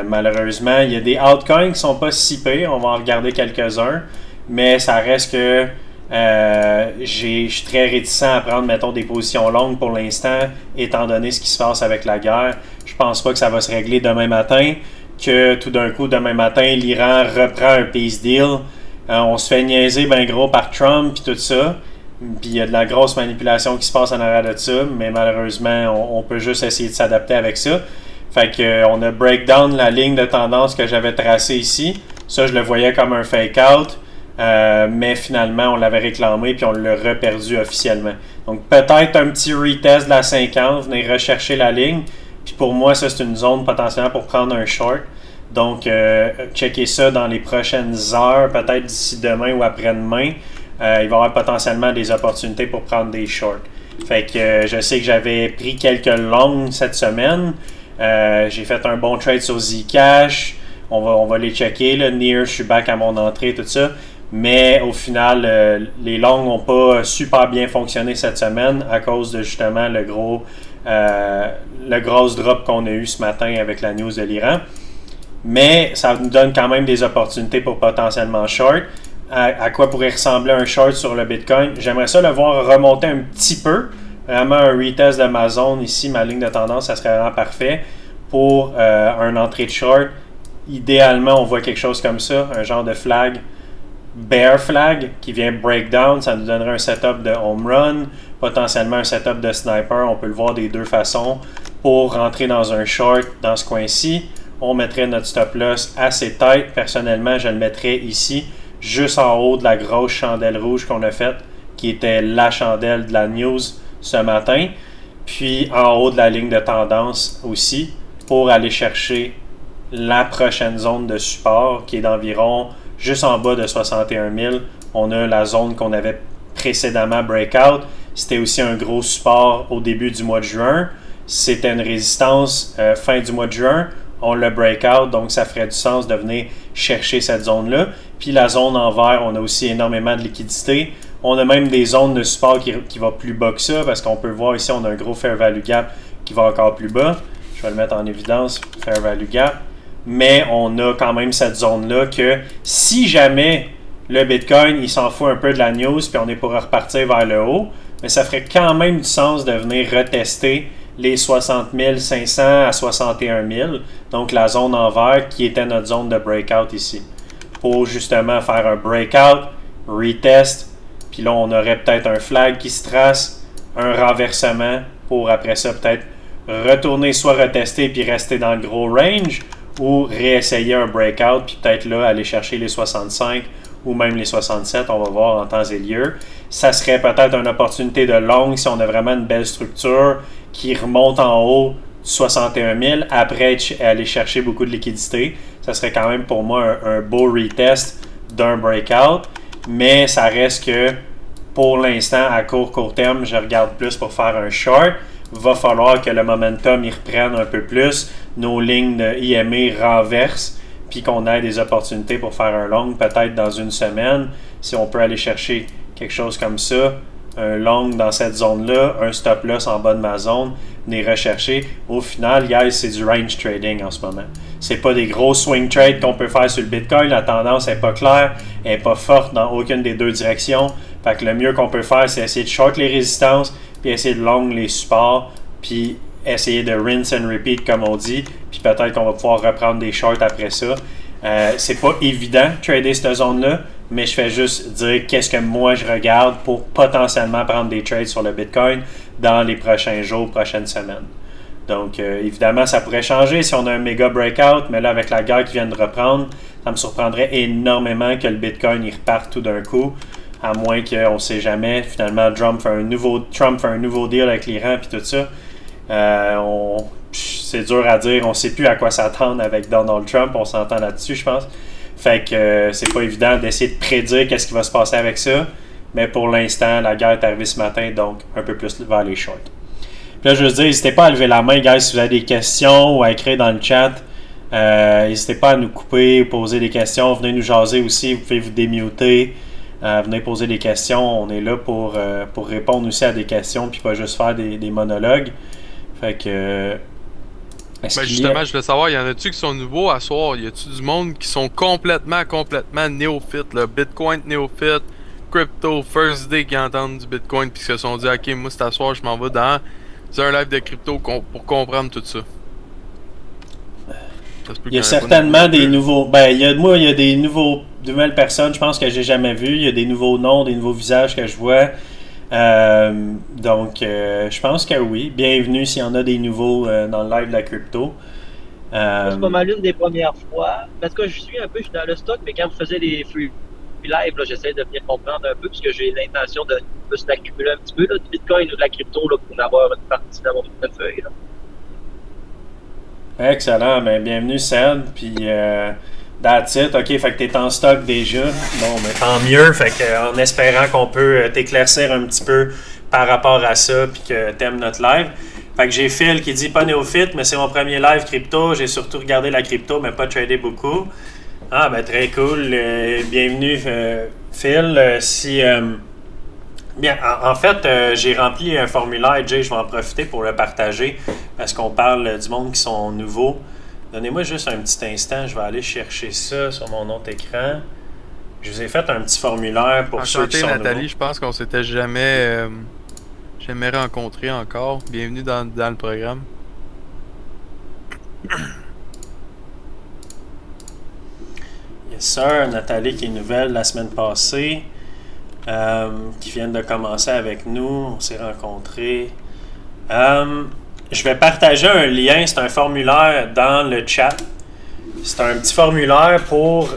Malheureusement, il y a des altcoins qui sont pas si pires, on va en regarder quelques-uns, mais ça reste que je suis très réticent à prendre, mettons, des positions longues pour l'instant, étant donné ce qui se passe avec la guerre. Je pense pas que ça va se régler demain matin, que tout d'un coup, demain matin, l'Iran reprend un peace deal. On se fait niaiser ben gros par Trump et tout ça. Puis il y a de la grosse manipulation qui se passe en arrière de ça, mais malheureusement, on peut juste essayer de s'adapter avec ça. Fait que on a breakdown la ligne de tendance que j'avais tracée ici. Ça, je le voyais comme un fake-out, mais finalement, on l'avait réclamé puis on l'a reperdu officiellement. Donc peut-être un petit retest de la 50, venir rechercher la ligne. Puis pour moi, ça, c'est une zone potentiellement pour prendre un short. Donc, checker ça dans les prochaines heures, peut-être d'ici demain ou après-demain. Il va y avoir potentiellement des opportunités pour prendre des shorts. Fait que je sais que j'avais pris quelques longs cette semaine. J'ai fait un bon trade sur Zcash. On va les checker. Là. Near, je suis back à mon entrée, tout ça. Mais au final, les longs n'ont pas super bien fonctionné cette semaine à cause de justement le gros drop qu'on a eu ce matin avec la news de l'Iran. Mais ça nous donne quand même des opportunités pour potentiellement short. À quoi pourrait ressembler un short sur le Bitcoin? J'aimerais ça le voir remonter un petit peu. Vraiment un retest de ma zone ici, ma ligne de tendance, ça serait vraiment parfait pour un entrée de short. Idéalement, on voit quelque chose comme ça, un genre de flag, bear flag, qui vient breakdown. Ça nous donnerait un setup de home run, potentiellement un setup de sniper. On peut le voir des deux façons. Pour rentrer dans un short dans ce coin-ci, on mettrait notre stop loss assez tight. Personnellement, je le mettrais ici, juste en haut de la grosse chandelle rouge qu'on a faite, qui était la chandelle de la news ce matin, puis en haut de la ligne de tendance aussi, pour aller chercher la prochaine zone de support, qui est d'environ juste en bas de 61 000. On a la zone qu'on avait précédemment breakout. C'était aussi un gros support au début du mois de juin. C'était une résistance fin du mois de juin. On le breakout, donc ça ferait du sens de venir chercher cette zone-là. Puis la zone en vert, on a aussi énormément de liquidité. On a même des zones de support qui va plus bas que ça, parce qu'on peut voir ici, on a un gros fair value gap qui va encore plus bas. Je vais le mettre en évidence, fair value gap. Mais on a quand même cette zone-là que si jamais le Bitcoin, il s'en fout un peu de la news, puis on est pour repartir vers le haut, mais ça ferait quand même du sens de venir retester les 60 500 à 61 000, donc la zone en vert qui était notre zone de breakout ici, pour justement faire un breakout, retest, puis là on aurait peut-être un flag qui se trace, un renversement, pour après ça peut-être retourner soit retester puis rester dans le gros range, ou réessayer un breakout, puis peut-être là aller chercher les 65 ou même les 67, on va voir en temps et lieu. Ça serait peut-être une opportunité de long si on a vraiment une belle structure qui remonte en haut du 61 000, après aller chercher beaucoup de liquidité. Ça serait quand même pour moi un beau retest d'un breakout, mais ça reste que pour l'instant, à court terme, je regarde plus pour faire un short. Va falloir que le momentum y reprenne un peu plus, nos lignes de IME renversent, puis qu'on ait des opportunités pour faire un long, peut-être dans une semaine, si on peut aller chercher quelque chose comme ça, un long dans cette zone-là, un stop-loss en bas de ma zone, venir rechercher. Au final, guys, c'est du range trading en ce moment. C'est pas des gros swing trades qu'on peut faire sur le Bitcoin. La tendance n'est pas claire, elle n'est pas forte dans aucune des deux directions. Fait que le mieux qu'on peut faire, c'est essayer de short les résistances, puis essayer de long les supports, puis essayer de rinse and repeat comme on dit, puis peut-être qu'on va pouvoir reprendre des shorts après ça. C'est pas évident de trader cette zone-là, mais je fais juste dire qu'est-ce que moi je regarde pour potentiellement prendre des trades sur le Bitcoin dans les prochains jours, prochaines semaines. Donc, évidemment, ça pourrait changer si on a un méga breakout, mais là, avec la guerre qui vient de reprendre, ça me surprendrait énormément que le Bitcoin il reparte tout d'un coup, à moins qu'on ne sait jamais. Finalement, Trump fait un nouveau deal avec l'Iran et tout ça. C'est dur à dire, on ne sait plus à quoi s'attendre avec Donald Trump, on s'entend là-dessus, je pense. Fait que c'est pas évident d'essayer de prédire qu'est-ce qui va se passer avec ça. Mais pour l'instant, la guerre est arrivée ce matin, donc un peu plus vers les shorts. Puis là, je veux dire, n'hésitez pas à lever la main, guys, si vous avez des questions ou à écrire dans le chat. N'hésitez pas à nous couper, poser des questions. Venez nous jaser aussi, vous pouvez vous démuter. Venez poser des questions. On est là pour répondre aussi à des questions, puis pas juste faire des monologues. Fait que... justement, je voulais savoir, y en a-tu qui sont nouveaux à soir? Y a-tu du monde qui sont complètement néophytes, là? Bitcoin néophyte, crypto, first day qui entendent du Bitcoin puis qui se sont dit, ok, moi c'est à soir, je m'en vais dans un live de crypto pour comprendre tout ça. Il y a certainement des nouveaux. Il y a des nouvelles personnes, je pense que j'ai jamais vu. Il y a des nouveaux noms, des nouveaux visages que je vois. Donc, je pense que oui. Bienvenue s'il y en a des nouveaux dans le live de la crypto. C'est pas mal une des premières fois. Parce que je suis dans le stock, mais quand vous faisiez des free live, j'essaie de venir comprendre un peu, parce que j'ai l'intention de plus d'accumuler un petit peu là, de Bitcoin ou de la crypto là, pour avoir une partie dans mon portefeuille. Excellent. Bienvenue, Ced. Puis, that's it. OK, fait que t'es en stock déjà. Bon, mais tant mieux. Fait que, en espérant qu'on peut t'éclaircir un petit peu par rapport à ça, puis que t'aimes notre live. Fait que j'ai Phil qui dit pas néophyte, mais c'est mon premier live crypto. J'ai surtout regardé la crypto, mais pas tradé beaucoup. Ah, très cool. Bienvenue, Phil. Bien, en fait, j'ai rempli un formulaire, Jay, je vais en profiter pour le partager parce qu'on parle du monde qui sont nouveaux. Donnez-moi juste un petit instant, je vais aller chercher ça sur mon autre écran. Je vous ai fait un petit formulaire pour ceux qui sont Nathalie, nouveaux. Je pense qu'on s'était jamais rencontrés encore. Bienvenue dans le programme. Yes, sir. Nathalie qui est nouvelle la semaine passée. Qui viennent de commencer avec nous. On s'est rencontrés. Je vais partager un lien. C'est un formulaire dans le chat. C'est un petit formulaire pour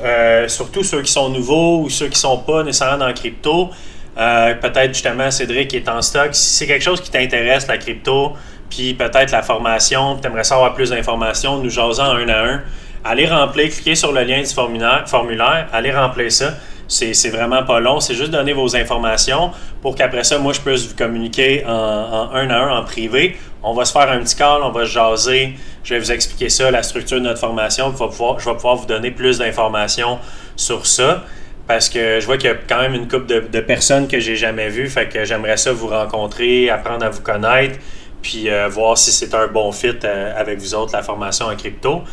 surtout ceux qui sont nouveaux ou ceux qui ne sont pas nécessairement dans la crypto. Peut-être justement Cédric qui est en stock. Si c'est quelque chose qui t'intéresse, la crypto, puis peut-être la formation, tu aimerais savoir plus d'informations, nous jasant un à un, allez remplir, cliquez sur le lien du formulaire, allez remplir ça. C'est vraiment pas long, c'est juste donner vos informations pour qu'après ça, moi, je puisse vous communiquer en un à un, en privé. On va se faire un petit call, on va se jaser. Je vais vous expliquer ça, la structure de notre formation. Je vais pouvoir vous donner plus d'informations sur ça parce que je vois qu'il y a quand même une couple de personnes que j'ai jamais vues. Fait que j'aimerais ça vous rencontrer, apprendre à vous connaître, puis voir si c'est un bon fit avec vous autres, la formation en crypto.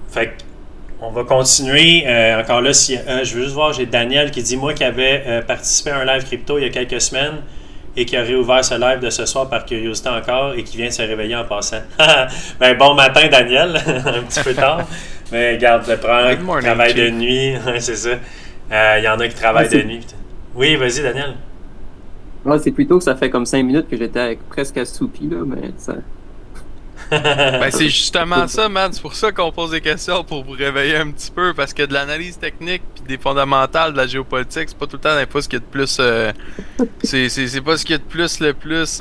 Fait que on va continuer. Encore là, je veux juste voir, j'ai Daniel qui dit, moi qui avait participé à un live crypto il y a quelques semaines et qui a réouvert ce live de ce soir par curiosité encore et qui vient de se réveiller en passant. Bon matin, Daniel. Un petit peu tard. Mais garde le prendre. Travail de nuit. C'est ça. Il y en a qui travaillent de nuit. Oui, vas-y, Daniel. Ouais, c'est plutôt que ça fait comme 5 minutes que j'étais presque assoupi, là, mais ça... C'est justement ça, man. C'est pour ça qu'on pose des questions pour vous réveiller un petit peu. Parce que de l'analyse technique puis des fondamentales de la géopolitique, c'est pas tout le temps des fois ce qu'il y a de plus. C'est pas ce qu'il y a de plus le plus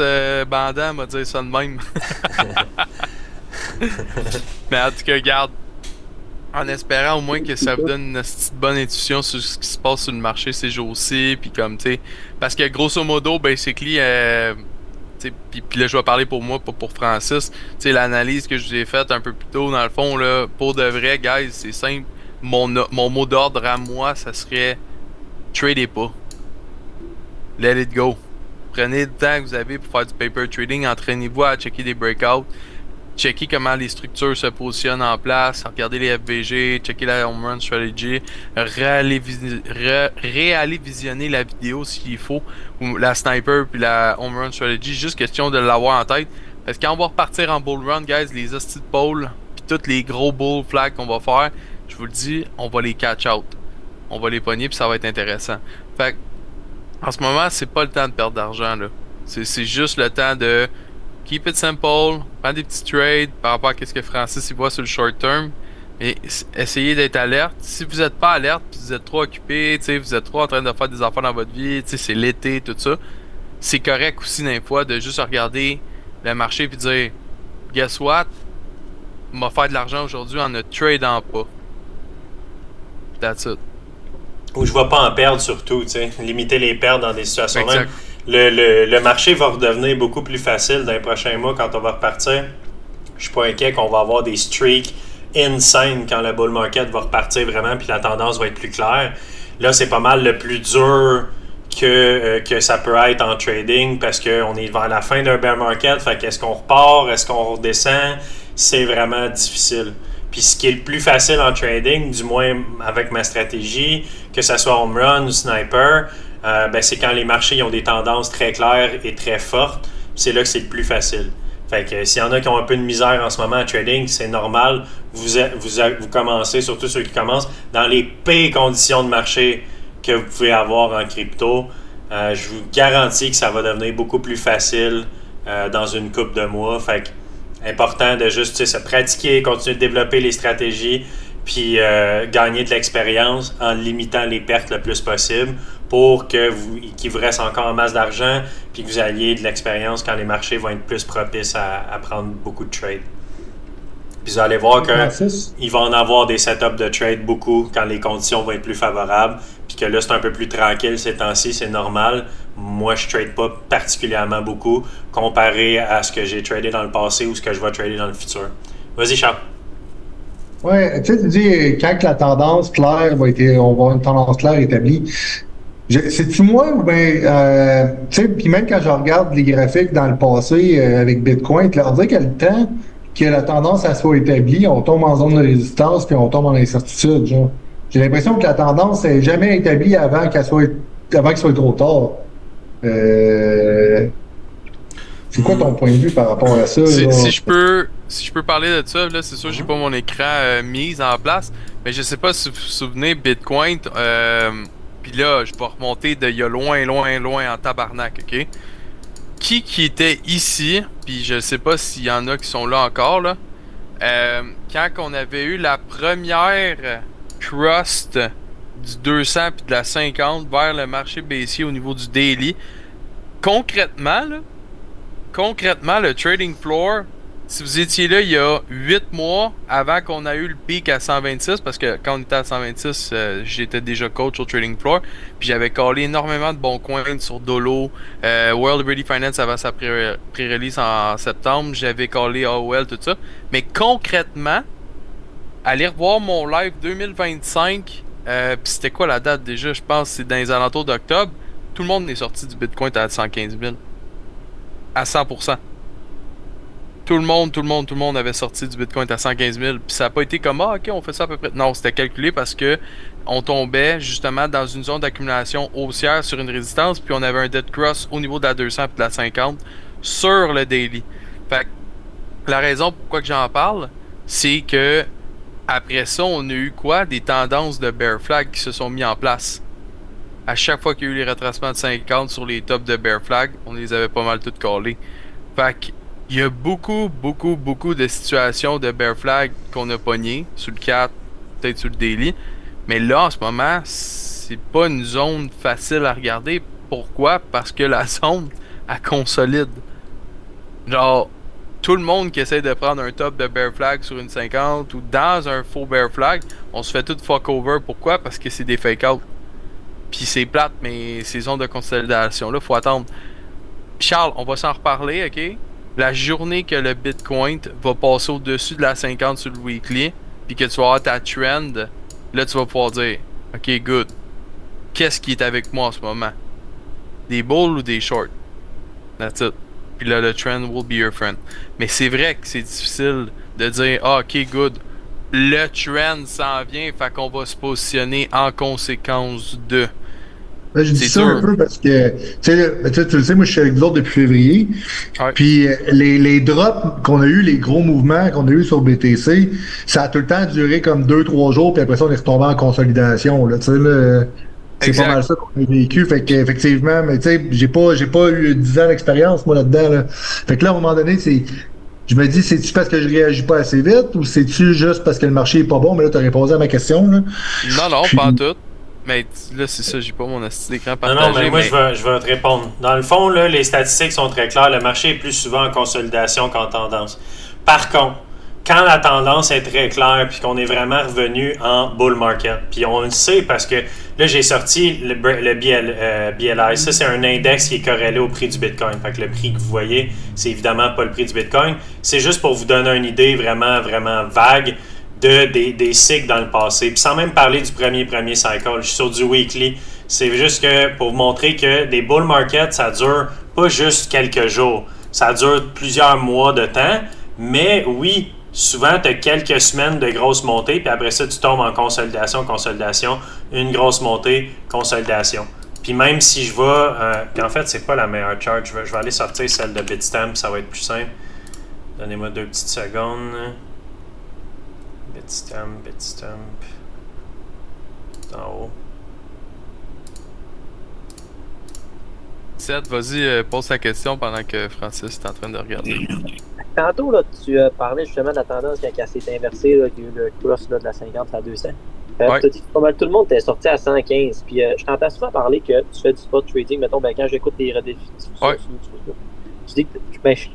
bandant, on va dire ça de même. Mais en tout cas, garde. En espérant au moins que ça vous donne une petite bonne intuition sur ce qui se passe sur le marché ces jours-ci. Puis comme, tu sais. Parce que grosso modo, basically. Puis là, je vais parler pour moi, pas pour Francis. L'analyse que je vous ai faite un peu plus tôt, dans le fond, là, pour de vrai, guys, c'est simple. Mon mot d'ordre à moi, ça serait tradez pas. Let it go. Prenez le temps que vous avez pour faire du paper trading. Entraînez-vous à checker des breakouts. checker comment les structures se positionnent en place, regarder les FVG, checker la home run strategy, réaller visionner la vidéo s'il faut, ou la sniper puis la home run strategy, juste question de l'avoir en tête. Parce que quand on va repartir en bull run, guys, les hosties de pole, puis tous les gros bull flags qu'on va faire, je vous le dis, on va les catch out. On va les pogner puis ça va être intéressant. Fait que, en ce moment, c'est pas le temps de perdre d'argent, là. C'est juste le temps de keep it simple, prendre des petits trades par rapport à ce que Francis il voit sur le short term, et essayez d'être alerte. Si vous n'êtes pas alerte, puis vous êtes trop occupé, vous êtes trop en train de faire des affaires dans votre vie, c'est l'été, tout ça, c'est correct aussi d'un fois de juste regarder le marché puis dire guess what, on va faire de l'argent aujourd'hui en ne tradant pas. That's it. Ou je ne vais pas en perdre surtout, tu sais, limiter les pertes dans des situations Exact. même. Le marché va redevenir beaucoup plus facile dans les prochains mois quand on va repartir. Je suis pas inquiet qu'on va avoir des streaks insane quand le bull market va repartir vraiment puis la tendance va être plus claire. Là, c'est pas mal le plus dur que ça peut être en trading parce qu'on est vers la fin d'un bear market. Fait qu'est-ce qu'on repart? Est-ce qu'on redescend? C'est vraiment difficile. Puis ce qui est le plus facile en trading, du moins avec ma stratégie, que ce soit home run ou sniper, c'est quand les marchés ont des tendances très claires et très fortes. C'est là que c'est le plus facile. Fait que s'il y en a qui ont un peu de misère en ce moment à trading, c'est normal. Vous commencez, surtout ceux qui commencent, dans les pires conditions de marché que vous pouvez avoir en crypto. Je vous garantis que ça va devenir beaucoup plus facile dans une couple de mois. Fait que important de juste se pratiquer, continuer de développer les stratégies, puis gagner de l'expérience en limitant les pertes le plus possible pour qu'il vous reste encore en masse d'argent puis que vous ayez de l'expérience quand les marchés vont être plus propices à prendre beaucoup de trades. Puis vous allez voir qu'il va en avoir des setups de trade beaucoup quand les conditions vont être plus favorables puis que là, c'est un peu plus tranquille ces temps-ci, c'est normal. Moi, je trade pas particulièrement beaucoup comparé à ce que j'ai tradé dans le passé ou ce que je vais trader dans le futur. Vas-y, Charles. Ouais, tu sais, tu dis quand la tendance claire on va avoir une tendance claire établie. C'est-tu moi ou bien, tu sais, puis même quand je regarde les graphiques dans le passé avec Bitcoin, on dirait qu'il y a le temps que la tendance elle soit établie, on tombe en zone de résistance puis on tombe en incertitude. Genre. J'ai l'impression que la tendance n'est jamais établie avant qu'il soit trop tard. C'est quoi ton point de vue par rapport à ça? Si je peux parler de ça, là, c'est sûr que j'ai pas mon écran mis en place, mais je sais pas si vous vous souvenez, Bitcoin, puis là, je vais remonter de il y a loin en tabarnak, ok? Qui était ici, puis je sais pas s'il y en a qui sont là encore, là, quand on avait eu la première crust du 200 puis de la 50 vers le marché baissier au niveau du daily, concrètement, le trading floor, si vous étiez là il y a 8 mois avant qu'on a eu le pic à 126, parce que quand on était à 126, j'étais déjà coach au trading floor, puis j'avais callé énormément de bons coins sur Dolo, World Ready Finance avant sa pré-release en septembre, j'avais callé AOL, tout ça. Mais concrètement, allez revoir mon live 2025, puis c'était quoi la date déjà? Je pense que c'est dans les alentours d'octobre. Tout le monde est sorti du Bitcoin à 115 000. À 100%. Tout le monde avait sorti du Bitcoin à 115 000. Puis ça n'a pas été comme, ok, on fait ça à peu près. Non, c'était calculé parce que on tombait justement dans une zone d'accumulation haussière sur une résistance. Puis on avait un dead cross au niveau de la 200 et de la 50 sur le daily. Fait que la raison pourquoi que j'en parle, c'est que après ça, on a eu quoi? Des tendances de bear flag qui se sont mis en place. À chaque fois qu'il y a eu les retracements de 50 sur les tops de bear flag, on les avait pas mal toutes callés. Fait que il y a beaucoup de situations de bear flag qu'on a pogné sur le 4, peut-être sur le daily. Mais là, en ce moment, c'est pas une zone facile à regarder. Pourquoi? Parce que la zone, elle consolide. Genre, tout le monde qui essaie de prendre un top de bear flag sur une 50 ou dans un faux bear flag, on se fait tout fuck over. Pourquoi? Parce que c'est des fake out. Puis c'est plate, mais ces zones de consolidation là, faut attendre. Charles, on va s'en reparler, ok? La journée que le Bitcoin va passer au-dessus de la 50 sur le weekly, puis que tu vas avoir ta trend, là tu vas pouvoir dire, ok, good. Qu'est-ce qui est avec moi en ce moment? Des bulls ou des shorts? That's it. puis là, le trend will be your friend. Mais c'est vrai que c'est difficile de dire, ah, ok, good, le trend s'en vient, fait qu'on va se positionner en conséquence de. Je dis C'est ça dur. un peu parce que, tu le sais, moi, je suis avec vous autres depuis février. Ouais. Puis les drops qu'on a eu, les gros mouvements qu'on a eu sur BTC, ça a tout le temps duré comme 2-3 jours, puis après ça, on est retombé en consolidation. Là, tu sais, là, c'est Exact. pas mal ça qu'on a vécu. Fait que, effectivement, mais tu sais, j'ai pas eu 10 ans d'expérience, moi, là-dedans. Là. Fait que là, à un moment donné, je me dis, c'est-tu parce que je réagis pas assez vite ou c'est-tu juste parce que le marché est pas bon? Mais là, tu as répondu à ma question. Là. Non, Puis- pas en tout. Mais là, c'est ça, j'ai pas mon astuce d'écran Non, partagé. non, mais moi, je vais te répondre. Dans le fond, là, les statistiques sont très claires. Le marché est plus souvent en consolidation qu'en tendance. Par contre, quand la tendance est très claire puis qu'on est vraiment revenu en bull market, puis on le sait parce que là, j'ai sorti le BLI. Ça, c'est un index qui est corrélé au prix du Bitcoin. Fait que le prix que vous voyez, c'est évidemment pas le prix du Bitcoin. C'est juste pour vous donner une idée vraiment, vraiment vague des cycles dans le passé. Puis sans même parler du premier cycle, je suis sur du weekly. C'est juste que pour vous montrer que des bull markets, ça dure pas juste quelques jours. Ça dure plusieurs mois de temps. Mais oui, souvent, tu as quelques semaines de grosses montées, puis après ça, tu tombes en consolidation, une grosse montée, consolidation. Puis même si je vais... puis en fait, c'est pas la meilleure chart. Je vais aller sortir celle de Bitstamp, ça va être plus simple. Donnez-moi 2 petites secondes. Bitstamp. En haut. Seth, vas-y, pose ta question pendant que Francis est en train de regarder. Tantôt, là, tu parlais justement de la tendance quand elle s'est inversée, là, qu'il y a eu le cross là, de la 50 à 200. Ouais. Tu as dit que pas mal tout le monde était sorti à 115. Puis je t'entends souvent parler que tu fais du spot trading. Mettons, quand j'écoute tes redéfinitions, Ouais. tu dis que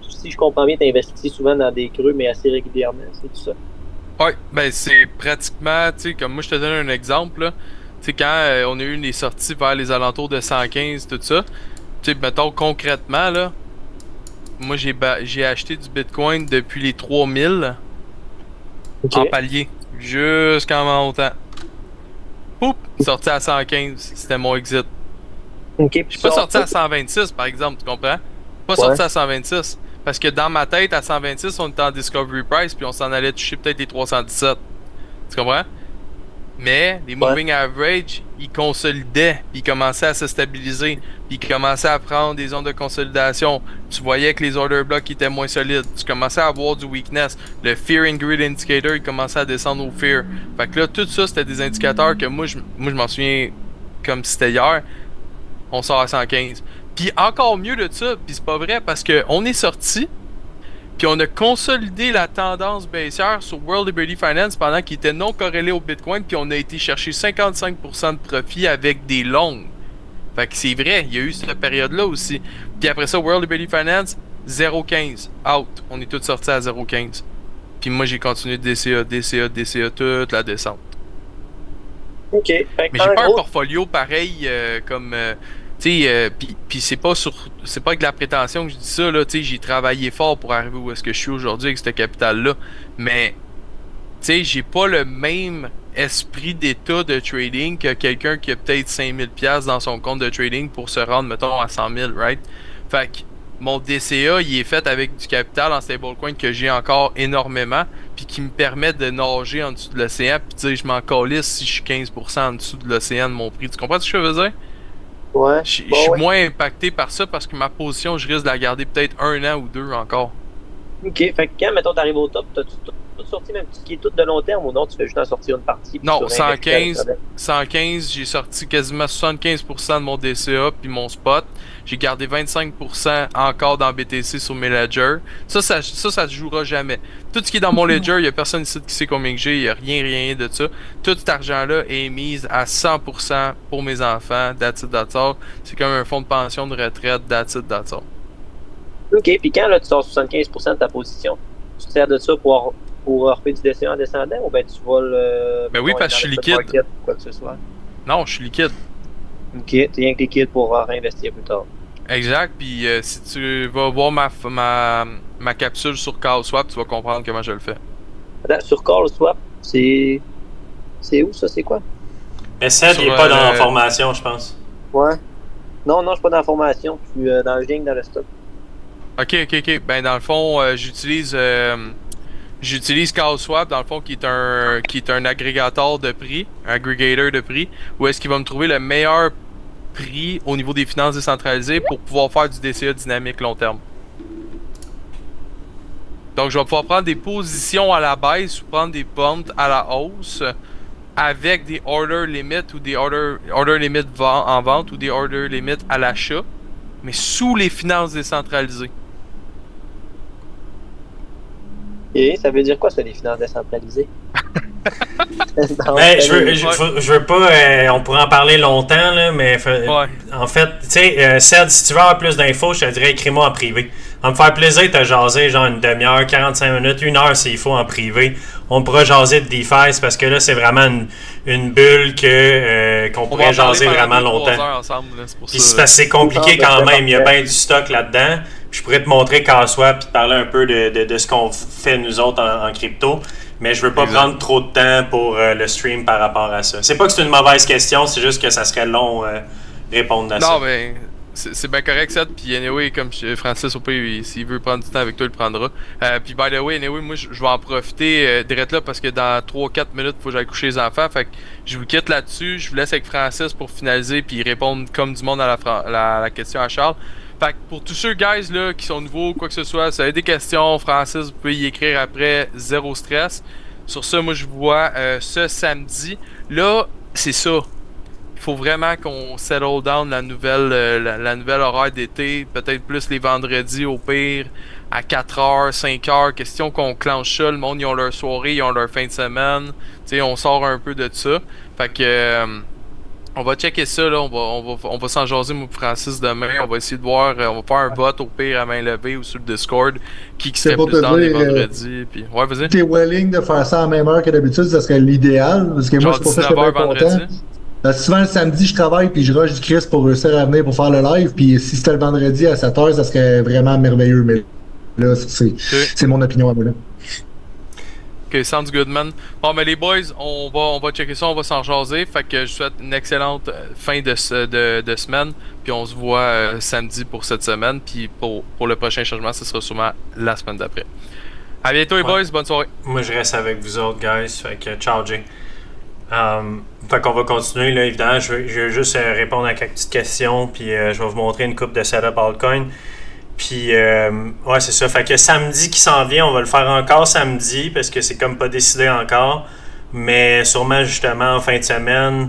si je comprends bien, tu investis souvent dans des creux, mais assez régulièrement. C'est tout ça. Ouais, ben c'est pratiquement, tu sais, comme moi je te donne un exemple, là. Tu sais, quand on a eu des sorties vers les alentours de 115, tout ça, tu sais, mettons concrètement, là, moi j'ai acheté du Bitcoin depuis les 3000 en palier, jusqu'en montant. Poup, sorti à 115, c'était mon exit. OK. Je suis pas sorti à 126, par exemple, tu comprends? Pas sorti à 126. Parce que dans ma tête, à 126, on était en Discovery Price, puis on s'en allait toucher peut-être les 317. Tu comprends? Mais les Moving Average, ils consolidaient, puis ils commençaient à se stabiliser, puis ils commençaient à prendre des zones de consolidation. Tu voyais que les order blocks étaient moins solides. Tu commençais à avoir du weakness. Le Fear and Greed Indicator, il commençait à descendre au Fear. Fait que là, tout ça, c'était des indicateurs que moi, je m'en souviens comme si c'était hier. On sort à 115. Puis encore mieux de ça, puis c'est pas vrai, parce qu'on est sorti, puis on a consolidé la tendance baissière sur World Liberty Finance pendant qu'il était non corrélé au Bitcoin, puis on a été chercher 55% de profit avec des longues. Fait que c'est vrai, il y a eu cette période-là aussi. Puis après ça, World Liberty Finance, 0,15, out. On est tous sortis à 0,15. Puis moi, j'ai continué de DCA, toute la descente. OK. Fait Mais j'ai pas un portfolio pareil comme... tu sais, puis c'est pas avec de la prétention que je dis ça, là, tu sais, j'ai travaillé fort pour arriver où est-ce que je suis aujourd'hui avec ce capital-là, mais, tu sais, j'ai pas le même esprit d'état de trading que quelqu'un qui a peut-être 5000$ dans son compte de trading pour se rendre, mettons, à 100 000, right? Fait que mon DCA, il est fait avec du capital en stablecoin que j'ai encore énormément, puis qui me permet de nager en dessous de l'océan, puis tu sais, je m'en calisse si je suis 15% en dessous de l'océan de mon prix. Tu comprends ce que je veux dire? Ouais. Je suis moins impacté par ça parce que ma position, je risque de la garder peut-être 1 an ou 2 encore. OK. Fait que quand, mettons, t'arrives au top, t'as-tu tout sorti, même ce qui est tout de long terme, ou non, tu fais juste en sortir une partie? Non, 115, j'ai sorti quasiment 75% de mon DCA puis mon spot. J'ai gardé 25% encore dans BTC sur mes ledgers. Ça se jouera jamais. Tout ce qui est dans mon ledger, il n'y a personne ici qui sait combien que j'ai, il n'y a rien de ça. Tout cet argent-là est mis à 100% pour mes enfants, that's it, that's all. C'est comme un fonds de pension de retraite, that's it, that's all. OK, puis quand là, tu sors 75% de ta position, tu te sers de ça pour refaire du DCA en descendant, ou ben tu vas le... Ben oui, parce que je suis liquide. Quoi que ce soit. Non, je suis liquide. OK, t'es rien que liquide pour réinvestir plus tard. Exact, puis si tu vas voir ma capsule sur CallSwap, tu vas comprendre comment je le fais. Attends, sur CallSwap, c'est où ça, c'est quoi? Mais Seth, il n'est pas dans la formation, je pense. Ouais. Non, je suis pas dans la formation, je suis dans le lien dans le stock. Ok. Ben, dans le fond, j'utilise CowSwap, dans le fond, qui est un agrégateur de prix, un aggregator de prix, où est-ce qu'il va me trouver le meilleur prix au niveau des finances décentralisées pour pouvoir faire du DCA dynamique long terme. Donc, je vais pouvoir prendre des positions à la baisse ou prendre des pumps à la hausse avec des order limit ou des order limit en vente ou des order limit à l'achat, mais sous les finances décentralisées. Et ça veut dire quoi, ça, les finances décentralisées? Ben, je veux pas, on pourrait en parler longtemps, là, mais en fait, tu sais, Ced, si tu veux avoir plus d'infos, je te dirais écris-moi en privé. Ça va me faire plaisir de te jaser, genre une demi-heure, 45 minutes, 1 heure s'il faut en privé. On pourra jaser de DeFi, parce que là, c'est vraiment une bulle qu'on pourrait jaser vraiment longtemps. Puis c'est compliqué quand même, il y a bien du stock là-dedans. Je pourrais te montrer CowSwap et te parler un peu de ce qu'on fait nous autres en crypto. Mais je veux pas prendre trop de temps pour le stream par rapport à ça. C'est pas que c'est une mauvaise question, c'est juste que ça serait long répondre à ça. Non, mais c'est bien correct, ça. Puis anyway, comme Francis, au pire, s'il veut prendre du temps avec toi, il le prendra. Puis by the way, anyway, moi, je vais en profiter direct là parce que dans 3-4 minutes, il faut que j'aille coucher les enfants. Fait que je vous quitte là-dessus. Je vous laisse avec Francis pour finaliser puis répondre comme du monde à la question à Charles. Fait que pour tous ceux, guys, là, qui sont nouveaux, quoi que ce soit, si vous avez des questions, Francis, vous pouvez y écrire après, zéro stress. Sur ça, moi, je vous vois ce samedi. Là, c'est ça. Il faut vraiment qu'on settle down la nouvelle horaire d'été. Peut-être plus les vendredis, au pire, à 4h, 5h. Question qu'on clenche ça. Le monde, ils ont leur soirée, ils ont leur fin de semaine. Tu sais, on sort un peu de ça. Fait que... on va checker ça, là. On va s'en jaser, moi, Francis, demain. On va essayer de voir. On va faire un vote au pire à main levée ou sur le Discord. Qui serait plus dans les vendredis. Puis... Ouais, vas-y. T'es willing de faire ça à la même heure que d'habitude, ça serait l'idéal. Parce que moi, c'est pour ça que je suis bien content. Souvent, le samedi, je travaille puis je rush du Chris pour réussir à venir pour faire le live. Puis si c'était le vendredi à 7h, ça serait vraiment merveilleux. Mais là, c'est mon opinion à moi, là. Ok, sounds good, man. Bon, mais les boys, on va checker ça, on va s'en jaser. Fait que je souhaite une excellente fin de semaine. Puis on se voit samedi pour cette semaine. Puis pour le prochain changement, ce sera sûrement la semaine d'après. À bientôt, les boys. Bonne soirée. Moi, je reste avec vous autres, guys. Fait que ciao, Jay. Fait qu'on va continuer, là, évidemment. Je vais juste répondre à quelques petites questions. Puis je vais vous montrer une coupe de setup altcoin. Puis, ouais, c'est ça. Fait que samedi qui s'en vient, on va le faire encore samedi parce que c'est comme pas décidé encore. Mais sûrement, justement, en fin de semaine,